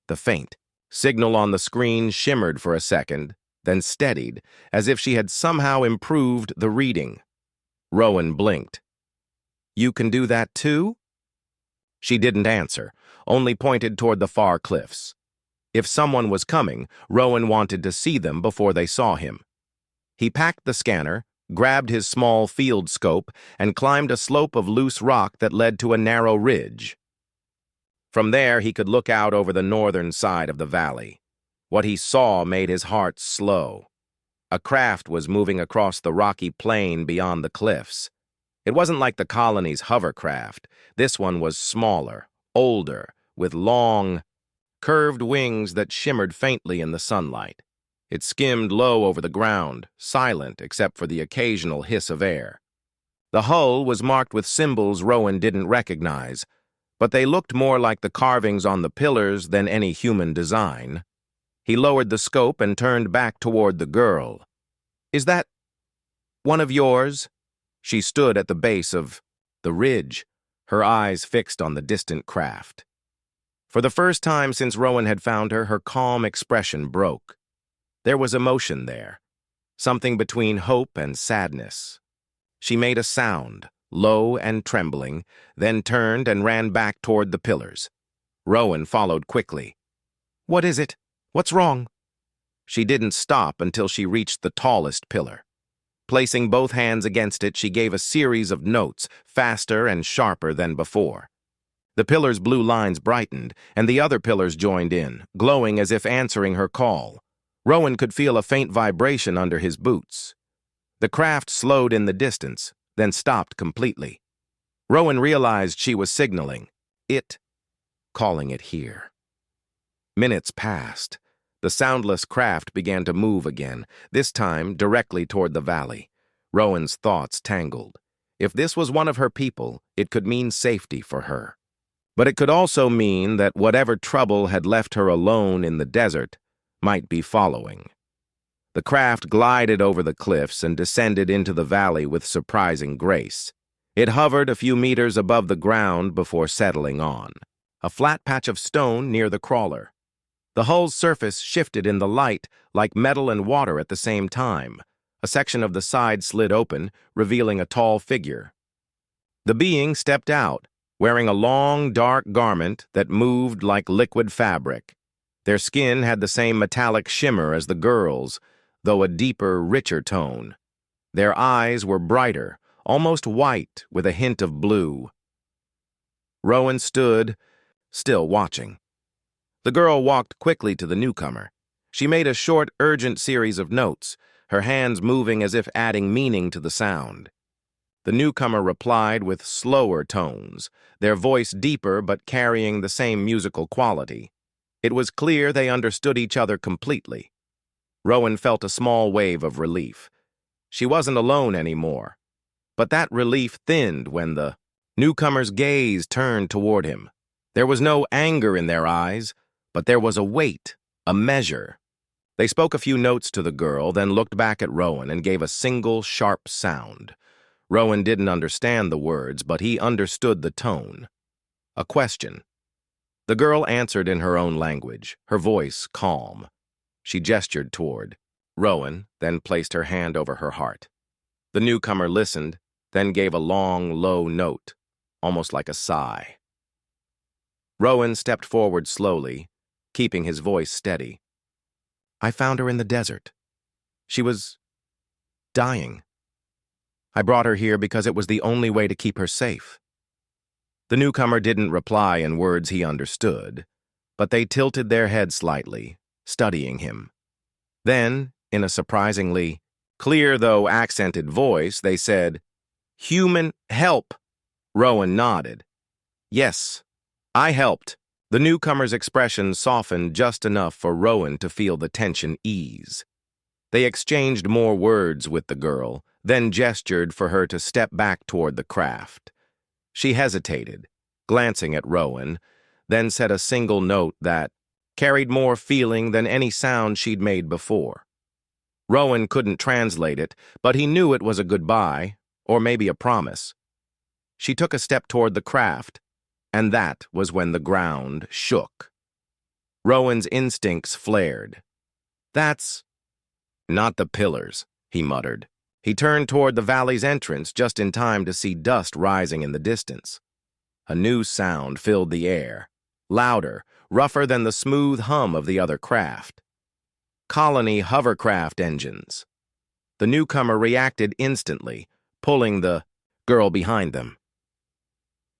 The faint signal on the screen shimmered for a second, then steadied, as if she had somehow improved the reading. Rowan blinked. "You can do that too?" She didn't answer, only pointed toward the far cliffs. If someone was coming, Rowan wanted to see them before they saw him. He packed the scanner, grabbed his small field scope, and climbed a slope of loose rock that led to a narrow ridge. From there, he could look out over the northern side of the valley. What he saw made his heart slow. A craft was moving across the rocky plain beyond the cliffs. It wasn't like the colony's hovercraft. This one was smaller, older, with long, curved wings that shimmered faintly in the sunlight. It skimmed low over the ground, silent except for the occasional hiss of air. The hull was marked with symbols Rowan didn't recognize, but they looked more like the carvings on the pillars than any human design. He lowered the scope and turned back toward the girl. "Is that one of yours?" She stood at the base of the ridge, her eyes fixed on the distant craft. For the first time since Rowan had found her, her calm expression broke. There was emotion there, something between hope and sadness. She made a sound, low and trembling, then turned and ran back toward the pillars. Rowan followed quickly. "What is it? What's wrong?" She didn't stop until she reached the tallest pillar. Placing both hands against it, she gave a series of notes, faster and sharper than before. The pillar's blue lines brightened, and the other pillars joined in, glowing as if answering her call. Rowan could feel a faint vibration under his boots. The craft slowed in the distance, then stopped completely. Rowan realized she was signaling it, calling it here. Minutes passed. The soundless craft began to move again, this time directly toward the valley. Rowan's thoughts tangled. If this was one of her people, it could mean safety for her. But it could also mean that whatever trouble had left her alone in the desert might be following. The craft glided over the cliffs and descended into the valley with surprising grace. It hovered a few meters above the ground before settling on a flat patch of stone near the crawler. The hull's surface shifted in the light like metal and water at the same time. A section of the side slid open, revealing a tall figure. The being stepped out, wearing a long, dark garment that moved like liquid fabric. Their skin had the same metallic shimmer as the girl's, though a deeper, richer tone. Their eyes were brighter, almost white with a hint of blue. Rowan stood, still watching. The girl walked quickly to the newcomer. She made a short, urgent series of notes, her hands moving as if adding meaning to the sound. The newcomer replied with slower tones, their voice deeper but carrying the same musical quality. It was clear they understood each other completely. Rowan felt a small wave of relief. She wasn't alone anymore. But that relief thinned when the newcomer's gaze turned toward him. There was no anger in their eyes, but there was a weight, a measure. They spoke a few notes to the girl, then looked back at Rowan and gave a single, sharp sound. Rowan didn't understand the words, but he understood the tone. A question. The girl answered in her own language, her voice calm. She gestured toward Rowan, then placed her hand over her heart. The newcomer listened, then gave a long, low note, almost like a sigh. Rowan stepped forward slowly, keeping his voice steady. I found her in the desert. She was dying. I brought her here because it was the only way to keep her safe. The newcomer didn't reply in words he understood, but they tilted their heads slightly, studying him. Then, in a surprisingly clear though accented voice, they said, Human help. Rowan nodded. Yes, I helped. The newcomer's expression softened just enough for Rowan to feel the tension ease. They exchanged more words with the girl, then gestured for her to step back toward the craft. She hesitated, glancing at Rowan, then said a single note that carried more feeling than any sound she'd made before. Rowan couldn't translate it, but he knew it was a goodbye, or maybe a promise. She took a step toward the craft, and that was when the ground shook. Rowan's instincts flared. That's not the pillars, he muttered. He turned toward the valley's entrance just in time to see dust rising in the distance. A new sound filled the air, louder, rougher than the smooth hum of the other craft. Colony hovercraft engines. The newcomer reacted instantly, pulling the girl behind them.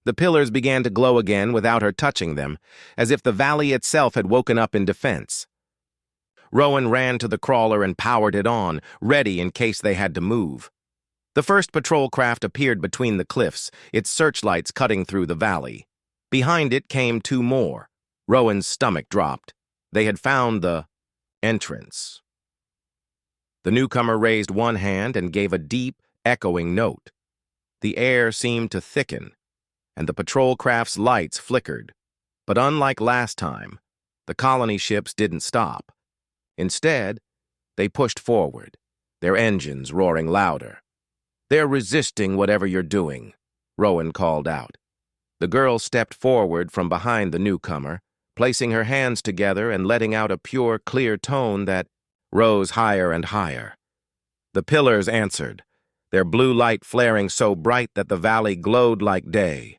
The pillars began to glow again without her touching them, as if the valley itself had woken up in defense. Rowan ran to the crawler and powered it on, ready in case they had to move. The first patrol craft appeared between the cliffs, its searchlights cutting through the valley. Behind it came two more. Rowan's stomach dropped. They had found the entrance. The newcomer raised one hand and gave a deep, echoing note. The air seemed to thicken, and the patrol craft's lights flickered. But unlike last time, the colony ships didn't stop. Instead, they pushed forward, their engines roaring louder. They're resisting whatever you're doing, Rowan called out. The girl stepped forward from behind the newcomer, placing her hands together and letting out a pure, clear tone that rose higher and higher. The pillars answered, their blue light flaring so bright that the valley glowed like day.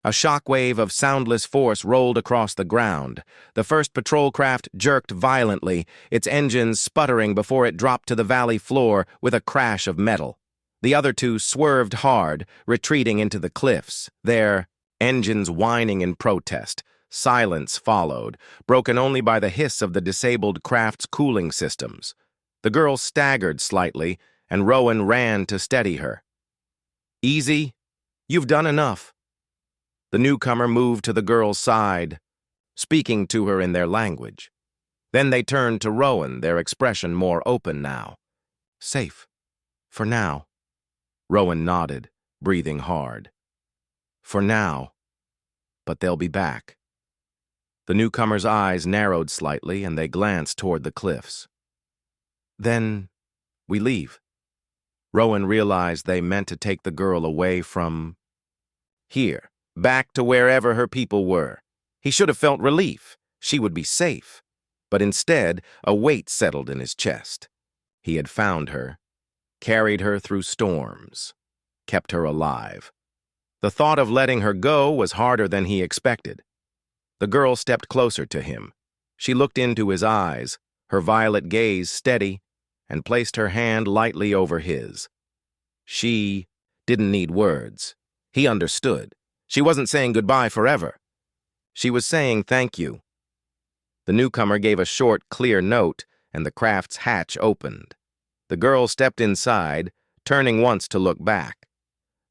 A shockwave of soundless force rolled across the ground. The first patrol craft jerked violently, its engines sputtering before it dropped to the valley floor with a crash of metal. The other two swerved hard, retreating into the cliffs, their engines whining in protest. Silence followed, broken only by the hiss of the disabled craft's cooling systems. The girl staggered slightly, and Rowan ran to steady her. Easy, you've done enough. The newcomer moved to the girl's side, speaking to her in their language. Then they turned to Rowan, their expression more open now. Safe. For now. Rowan nodded, breathing hard. For now. But they'll be back. The newcomer's eyes narrowed slightly, and they glanced toward the cliffs. Then we leave. Rowan realized they meant to take the girl away from here, back to wherever her people were. He should have felt relief. She would be safe. But instead, a weight settled in his chest. He had found her, carried her through storms, kept her alive. The thought of letting her go was harder than he expected. The girl stepped closer to him. She looked into his eyes, her violet gaze steady, and placed her hand lightly over his. She didn't need words. He understood. She wasn't saying goodbye forever. She was saying thank you. The newcomer gave a short, clear note, and the craft's hatch opened. The girl stepped inside, turning once to look back.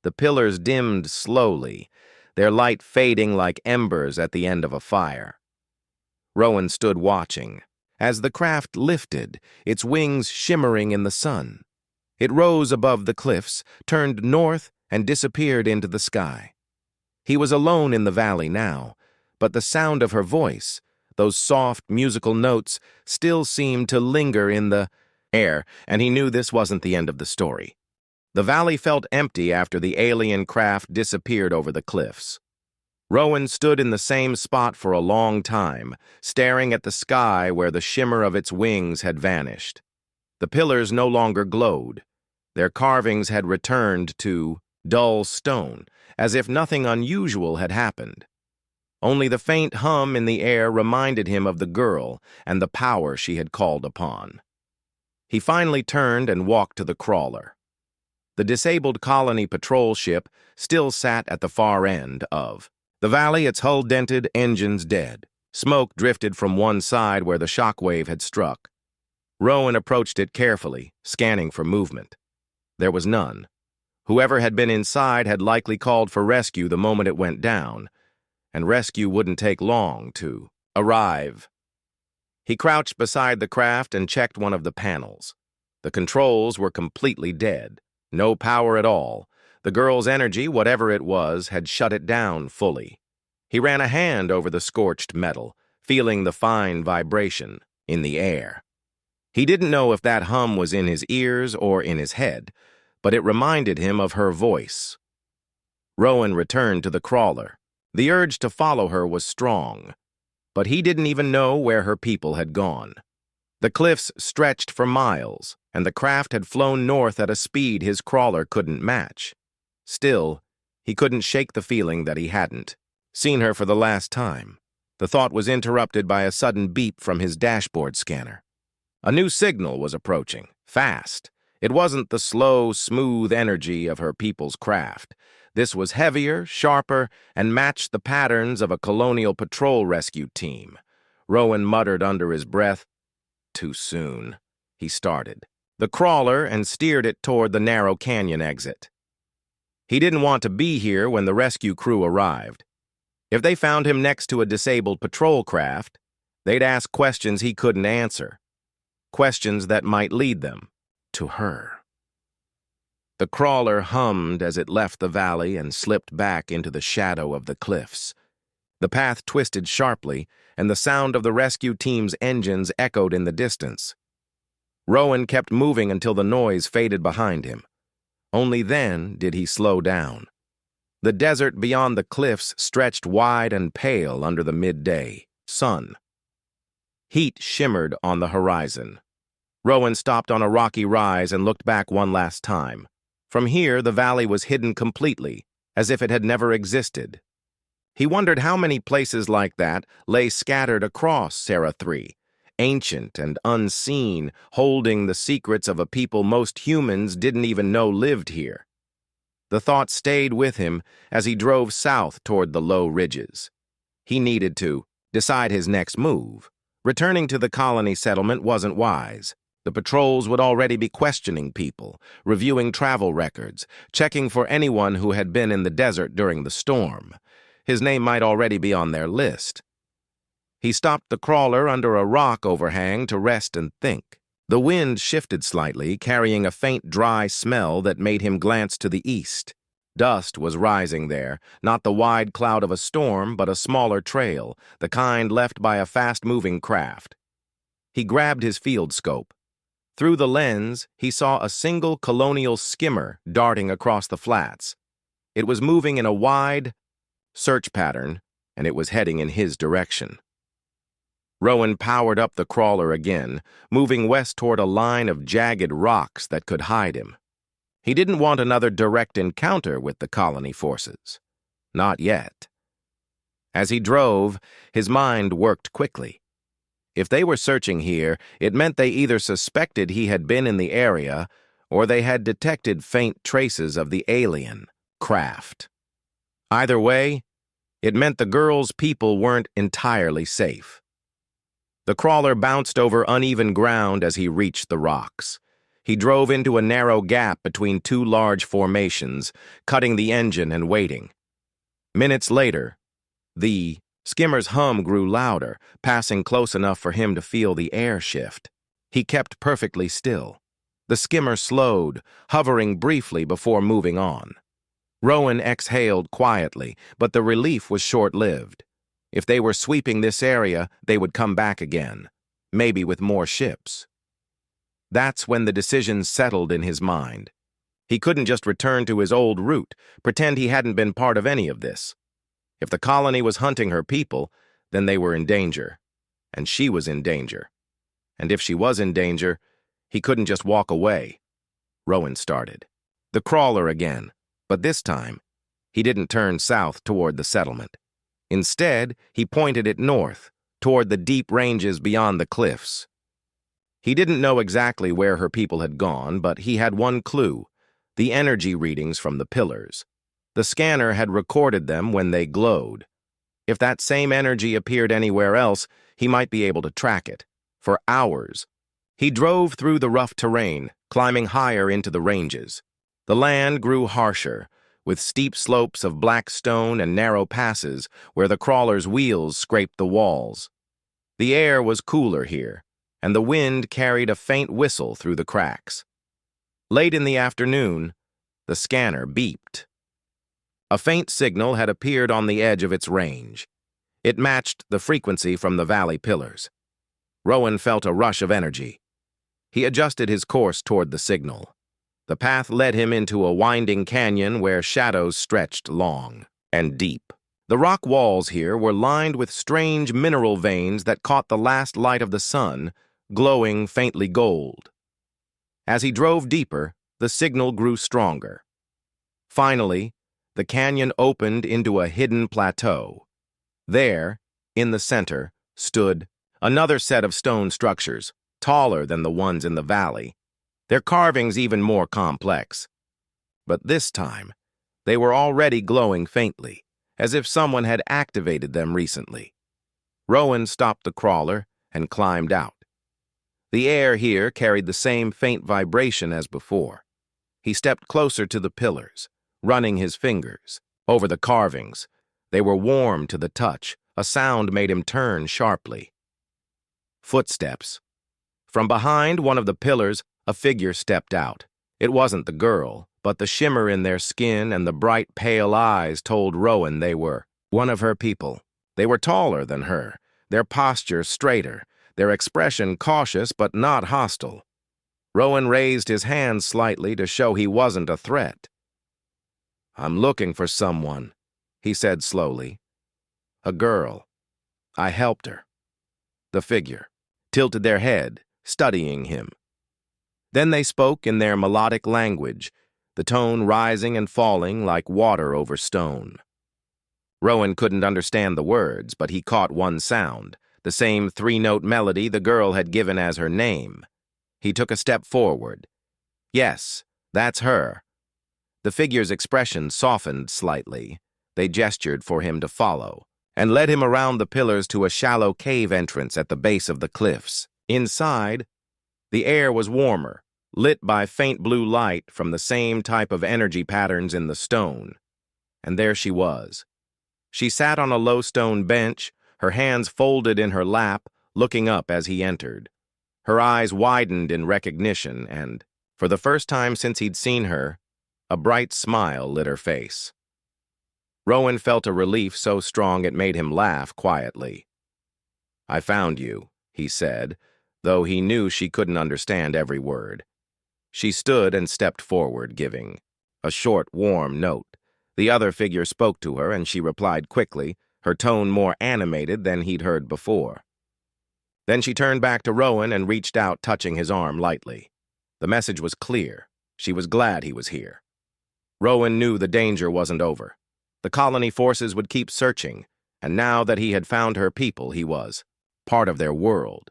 The pillars dimmed slowly, their light fading like embers at the end of a fire. Rowan stood watching, as the craft lifted, its wings shimmering in the sun. It rose above the cliffs, turned north, and disappeared into the sky. He was alone in the valley now, but the sound of her voice, those soft musical notes, still seemed to linger in the air, and he knew this wasn't the end of the story. The valley felt empty after the alien craft disappeared over the cliffs. Rowan stood in the same spot for a long time, staring at the sky where the shimmer of its wings had vanished. The pillars no longer glowed. Their carvings had returned to dull stone, as if nothing unusual had happened. Only the faint hum in the air reminded him of the girl and the power she had called upon. He finally turned and walked to the crawler. The disabled colony patrol ship still sat at the far end of the valley, its hull dented, engines dead. Smoke drifted from one side where the shockwave had struck. Rowan approached it carefully, scanning for movement. There was none. Whoever had been inside had likely called for rescue the moment it went down, and rescue wouldn't take long to arrive. He crouched beside the craft and checked one of the panels. The controls were completely dead. No power at all. The girl's energy, whatever it was, had shut it down fully. He ran a hand over the scorched metal, feeling the fine vibration in the air. He didn't know if that hum was in his ears or in his head, but it reminded him of her voice. Rowan returned to the crawler. The urge to follow her was strong, but he didn't even know where her people had gone. The cliffs stretched for miles, and the craft had flown north at a speed his crawler couldn't match. Still, he couldn't shake the feeling that he hadn't seen her for the last time. The thought was interrupted by a sudden beep from his dashboard scanner. A new signal was approaching, fast. It wasn't the slow, smooth energy of her people's craft. This was heavier, sharper, and matched the patterns of a colonial patrol rescue team. Rowan muttered under his breath, "Too soon." He started the crawler and steered it toward the narrow canyon exit. He didn't want to be here when the rescue crew arrived. If they found him next to a disabled patrol craft, they'd ask questions he couldn't answer. Questions that might lead them to her. The crawler hummed as it left the valley and slipped back into the shadow of the cliffs. The path twisted sharply, and the sound of the rescue team's engines echoed in the distance. Rowan kept moving until the noise faded behind him. Only then did he slow down. The desert beyond the cliffs stretched wide and pale under the midday sun. Heat shimmered on the horizon. Rowan stopped on a rocky rise and looked back one last time. From here, the valley was hidden completely, as if it had never existed. He wondered how many places like that lay scattered across Serra 3, ancient and unseen, holding the secrets of a people most humans didn't even know lived here. The thought stayed with him as he drove south toward the low ridges. He needed to decide his next move. Returning to the colony settlement wasn't wise. The patrols would already be questioning people, reviewing travel records, checking for anyone who had been in the desert during the storm. His name might already be on their list. He stopped the crawler under a rock overhang to rest and think. The wind shifted slightly, carrying a faint, dry smell that made him glance to the east. Dust was rising there, not the wide cloud of a storm, but a smaller trail, the kind left by a fast-moving craft. He grabbed his field scope. Through the lens, he saw a single colonial skimmer darting across the flats. It was moving in a wide search pattern, and it was heading in his direction. Rowan powered up the crawler again, moving west toward a line of jagged rocks that could hide him. He didn't want another direct encounter with the colony forces. Not yet. As he drove, his mind worked quickly. If they were searching here, it meant they either suspected he had been in the area or they had detected faint traces of the alien craft. Either way, it meant the girl's people weren't entirely safe. The crawler bounced over uneven ground as he reached the rocks. He drove into a narrow gap between two large formations, cutting the engine and waiting. Minutes later, the skimmer's hum grew louder, passing close enough for him to feel the air shift. He kept perfectly still. The skimmer slowed, hovering briefly before moving on. Rowan exhaled quietly, but the relief was short-lived. If they were sweeping this area, they would come back again, maybe with more ships. That's when the decision settled in his mind. He couldn't just return to his old route, pretend he hadn't been part of any of this. If the colony was hunting her people, then they were in danger, and she was in danger. And if she was in danger, he couldn't just walk away. Rowan started. The crawler again, but this time, he didn't turn south toward the settlement. Instead, he pointed it north, toward the deep ranges beyond the cliffs. He didn't know exactly where her people had gone, but he had one clue: the energy readings from the pillars. The scanner had recorded them when they glowed. If that same energy appeared anywhere else, he might be able to track it. For hours, he drove through the rough terrain, climbing higher into the ranges. The land grew harsher, with steep slopes of black stone and narrow passes where the crawler's wheels scraped the walls. The air was cooler here, and the wind carried a faint whistle through the cracks. Late in the afternoon, the scanner beeped. A faint signal had appeared on the edge of its range. It matched the frequency from the valley pillars. Rowan felt a rush of energy. He adjusted his course toward the signal. The path led him into a winding canyon where shadows stretched long and deep. The rock walls here were lined with strange mineral veins that caught the last light of the sun, glowing faintly gold. As he drove deeper, the signal grew stronger. Finally, the canyon opened into a hidden plateau. There, in the center, stood another set of stone structures, taller than the ones in the valley, their carvings even more complex. But this time, they were already glowing faintly, as if someone had activated them recently. Rowan stopped the crawler and climbed out. The air here carried the same faint vibration as before. He stepped closer to the pillars, running his fingers over the carvings. They were warm to the touch. A sound made him turn sharply. Footsteps. From behind one of the pillars, a figure stepped out. It wasn't the girl, but the shimmer in their skin and the bright, pale eyes told Rowan they were one of her people. They were taller than her, their posture straighter, their expression cautious but not hostile. Rowan raised his hand slightly to show he wasn't a threat. "I'm looking for someone," he said slowly. "A girl. I helped her." The figure tilted their head, studying him. Then they spoke in their melodic language, the tone rising and falling like water over stone. Rowan couldn't understand the words, but he caught one sound, the same three-note melody the girl had given as her name. He took a step forward. Yes, that's her. The figure's expression softened slightly. They gestured for him to follow, and led him around the pillars to a shallow cave entrance at the base of the cliffs. Inside, the air was warmer, lit by faint blue light from the same type of energy patterns in the stone. And there she was. She sat on a low stone bench, her hands folded in her lap, looking up as he entered. Her eyes widened in recognition, and, for the first time since he'd seen her, a bright smile lit her face. Rowan felt a relief so strong it made him laugh quietly. "I found you," he said, though he knew she couldn't understand every word. She stood and stepped forward, giving a short, warm note. The other figure spoke to her, and she replied quickly, her tone more animated than he'd heard before. Then she turned back to Rowan and reached out, touching his arm lightly. The message was clear. She was glad he was here. Rowan knew the danger wasn't over. The colony forces would keep searching, and now that he had found her people, he was part of their world.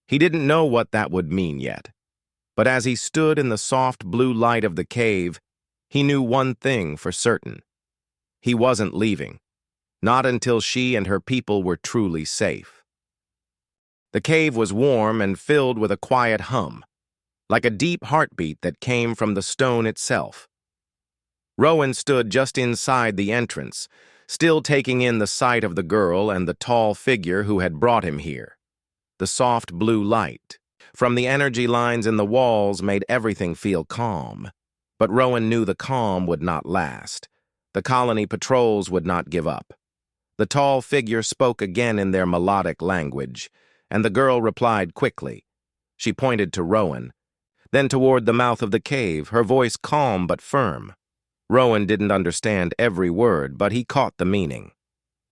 He didn't know what that would mean yet, but as he stood in the soft blue light of the cave, he knew one thing for certain. He wasn't leaving, not until she and her people were truly safe. The cave was warm and filled with a quiet hum, like a deep heartbeat that came from the stone itself. Rowan stood just inside the entrance, still taking in the sight of the girl and the tall figure who had brought him here. The soft blue light from the energy lines in the walls made everything feel calm. But Rowan knew the calm would not last. The colony patrols would not give up. The tall figure spoke again in their melodic language, and the girl replied quickly. She pointed to Rowan, then toward the mouth of the cave, her voice calm but firm. Rowan didn't understand every word, but he caught the meaning.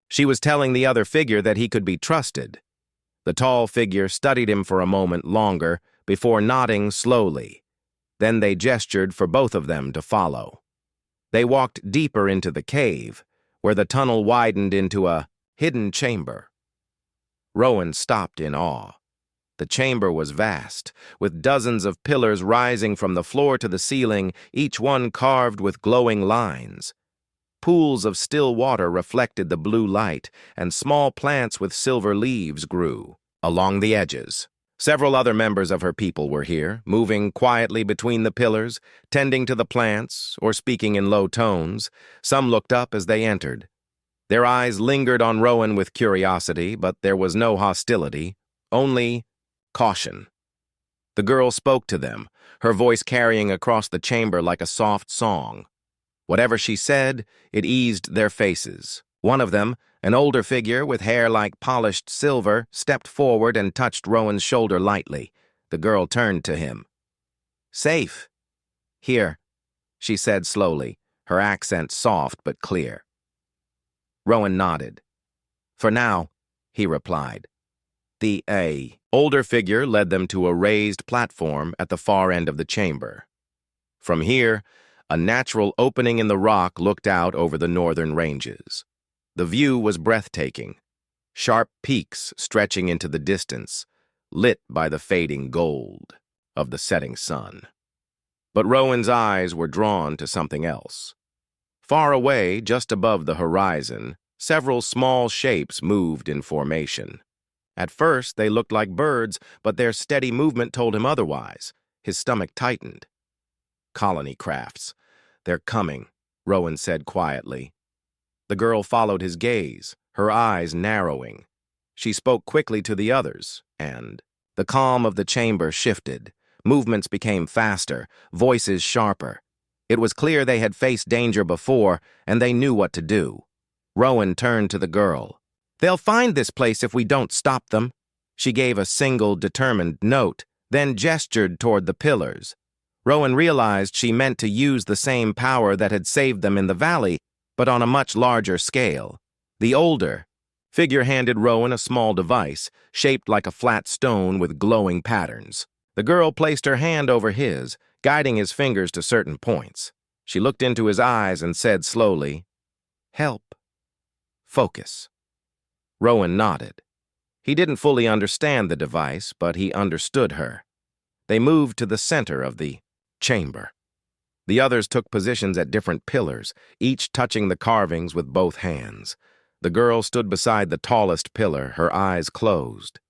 She was telling the other figure that he could be trusted. The tall figure studied him for a moment longer before nodding slowly. Then they gestured for both of them to follow. They walked deeper into the cave, where the tunnel widened into a hidden chamber. Rowan stopped in awe. The chamber was vast, with dozens of pillars rising from the floor to the ceiling, each one carved with glowing lines. Pools of still water reflected the blue light, and small plants with silver leaves grew along the edges. Several other members of her people were here, moving quietly between the pillars, tending to the plants, or speaking in low tones. Some looked up as they entered. Their eyes lingered on Rowan with curiosity, but there was no hostility, only caution. The girl spoke to them, her voice carrying across the chamber like a soft song. Whatever she said, it eased their faces. One of them, an older figure with hair like polished silver, stepped forward and touched Rowan's shoulder lightly. The girl turned to him. "Safe. Here," she said slowly, her accent soft but clear. Rowan nodded. "For now," he replied. The older figure led them to a raised platform at the far end of the chamber. From here, a natural opening in the rock looked out over the northern ranges. The view was breathtaking, sharp peaks stretching into the distance, lit by the fading gold of the setting sun. But Rowan's eyes were drawn to something else. Far away, just above the horizon, several small shapes moved in formation. At first, they looked like birds, but their steady movement told him otherwise. His stomach tightened. "Colony crafts. They're coming," Rowan said quietly. The girl followed his gaze, her eyes narrowing. She spoke quickly to the others, and the calm of the chamber shifted. Movements became faster, voices sharper. It was clear they had faced danger before, and they knew what to do. Rowan turned to the girl. "They'll find this place if we don't stop them." She gave a single, determined note, then gestured toward the pillars. Rowan realized she meant to use the same power that had saved them in the valley, but on a much larger scale. The older figure handed Rowan a small device, shaped like a flat stone with glowing patterns. The girl placed her hand over his, guiding his fingers to certain points. She looked into his eyes and said slowly, "Help. Focus." Rowan nodded. He didn't fully understand the device, but he understood her. They moved to the center of the chamber. The others took positions at different pillars, each touching the carvings with both hands. The girl stood beside the tallest pillar, her eyes closed.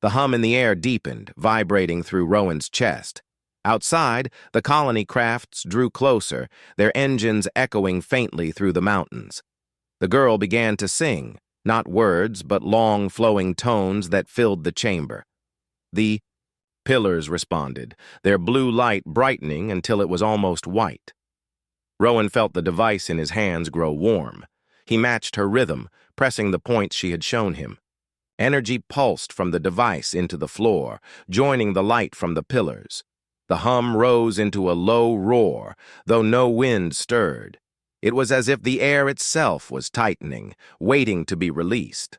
The hum in the air deepened, vibrating through Rowan's chest. Outside, the colony crafts drew closer, their engines echoing faintly through the mountains. The girl began to sing, not words, but long, flowing tones that filled the chamber. The pillars responded, their blue light brightening until it was almost white. Rowan felt the device in his hands grow warm. He matched her rhythm, pressing the points she had shown him. Energy pulsed from the device into the floor, joining the light from the pillars. The hum rose into a low roar, though no wind stirred. It was as if the air itself was tightening, waiting to be released.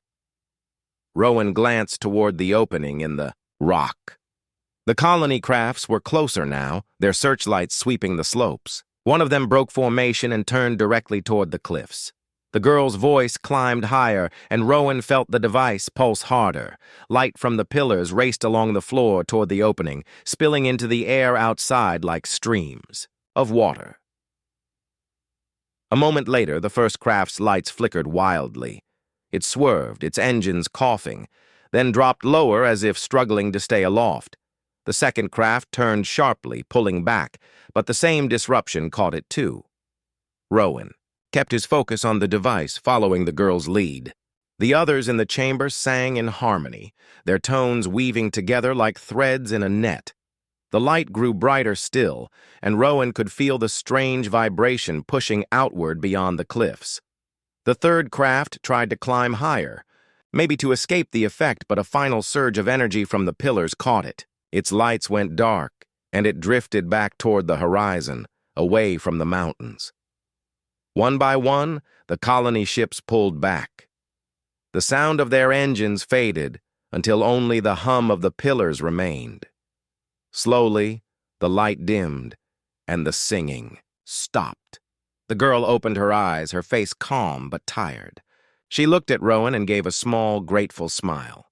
Rowan glanced toward the opening in the rock. The colony crafts were closer now, their searchlights sweeping the slopes. One of them broke formation and turned directly toward the cliffs. The girl's voice climbed higher, and Rowan felt the device pulse harder. Light from the pillars raced along the floor toward the opening, spilling into the air outside like streams of water. A moment later, the first craft's lights flickered wildly. It swerved, its engines coughing, then dropped lower as if struggling to stay aloft. The second craft turned sharply, pulling back, but the same disruption caught it too. Rowan kept his focus on the device, following the girl's lead. The others in the chamber sang in harmony, their tones weaving together like threads in a net. The light grew brighter still, and Rowan could feel the strange vibration pushing outward beyond the cliffs. The third craft tried to climb higher, maybe to escape the effect, but a final surge of energy from the pillars caught it. Its lights went dark, and it drifted back toward the horizon, away from the mountains. One by one, the colony ships pulled back. The sound of their engines faded until only the hum of the pillars remained. Slowly, the light dimmed, and the singing stopped. The girl opened her eyes, her face calm but tired. She looked at Rowan and gave a small, grateful smile.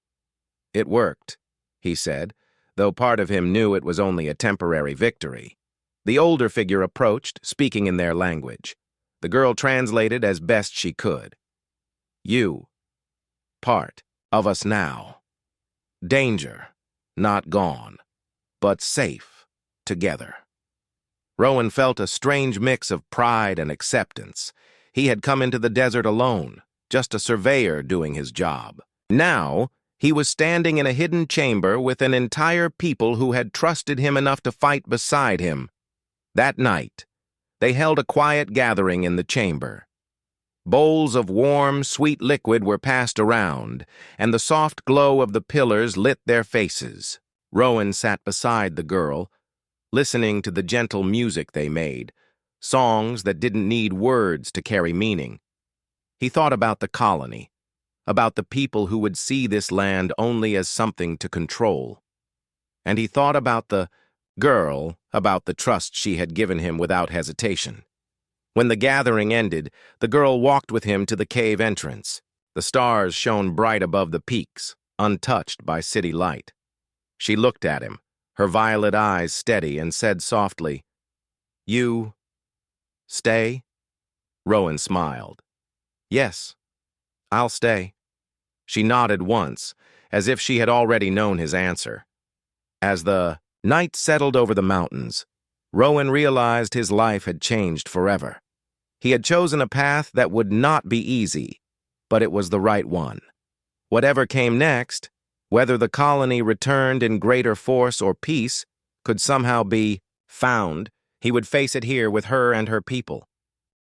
"It worked," he said, though part of him knew it was only a temporary victory. The older figure approached, speaking in their language. The girl translated as best she could. "You, part of us now. Danger, not gone, but safe together." Rowan felt a strange mix of pride and acceptance. He had come into the desert alone, just a surveyor doing his job. Now, he was standing in a hidden chamber with an entire people who had trusted him enough to fight beside him. That night, they held a quiet gathering in the chamber. Bowls of warm, sweet liquid were passed around, and the soft glow of the pillars lit their faces. Rowan sat beside the girl, listening to the gentle music they made, songs that didn't need words to carry meaning. He thought about the colony, about the people who would see this land only as something to control. And he thought about the girl, about the trust she had given him without hesitation. When the gathering ended, the girl walked with him to the cave entrance. The stars shone bright above the peaks, untouched by city light. She looked at him, her violet eyes steady, and said softly, "You stay?" Rowan smiled. "Yes, I'll stay." She nodded once, as if she had already known his answer. As the night settled over the mountains, Rowan realized his life had changed forever. He had chosen a path that would not be easy, but it was the right one. Whatever came next, whether the colony returned in greater force or peace, could somehow be found, he would face it here with her and her people.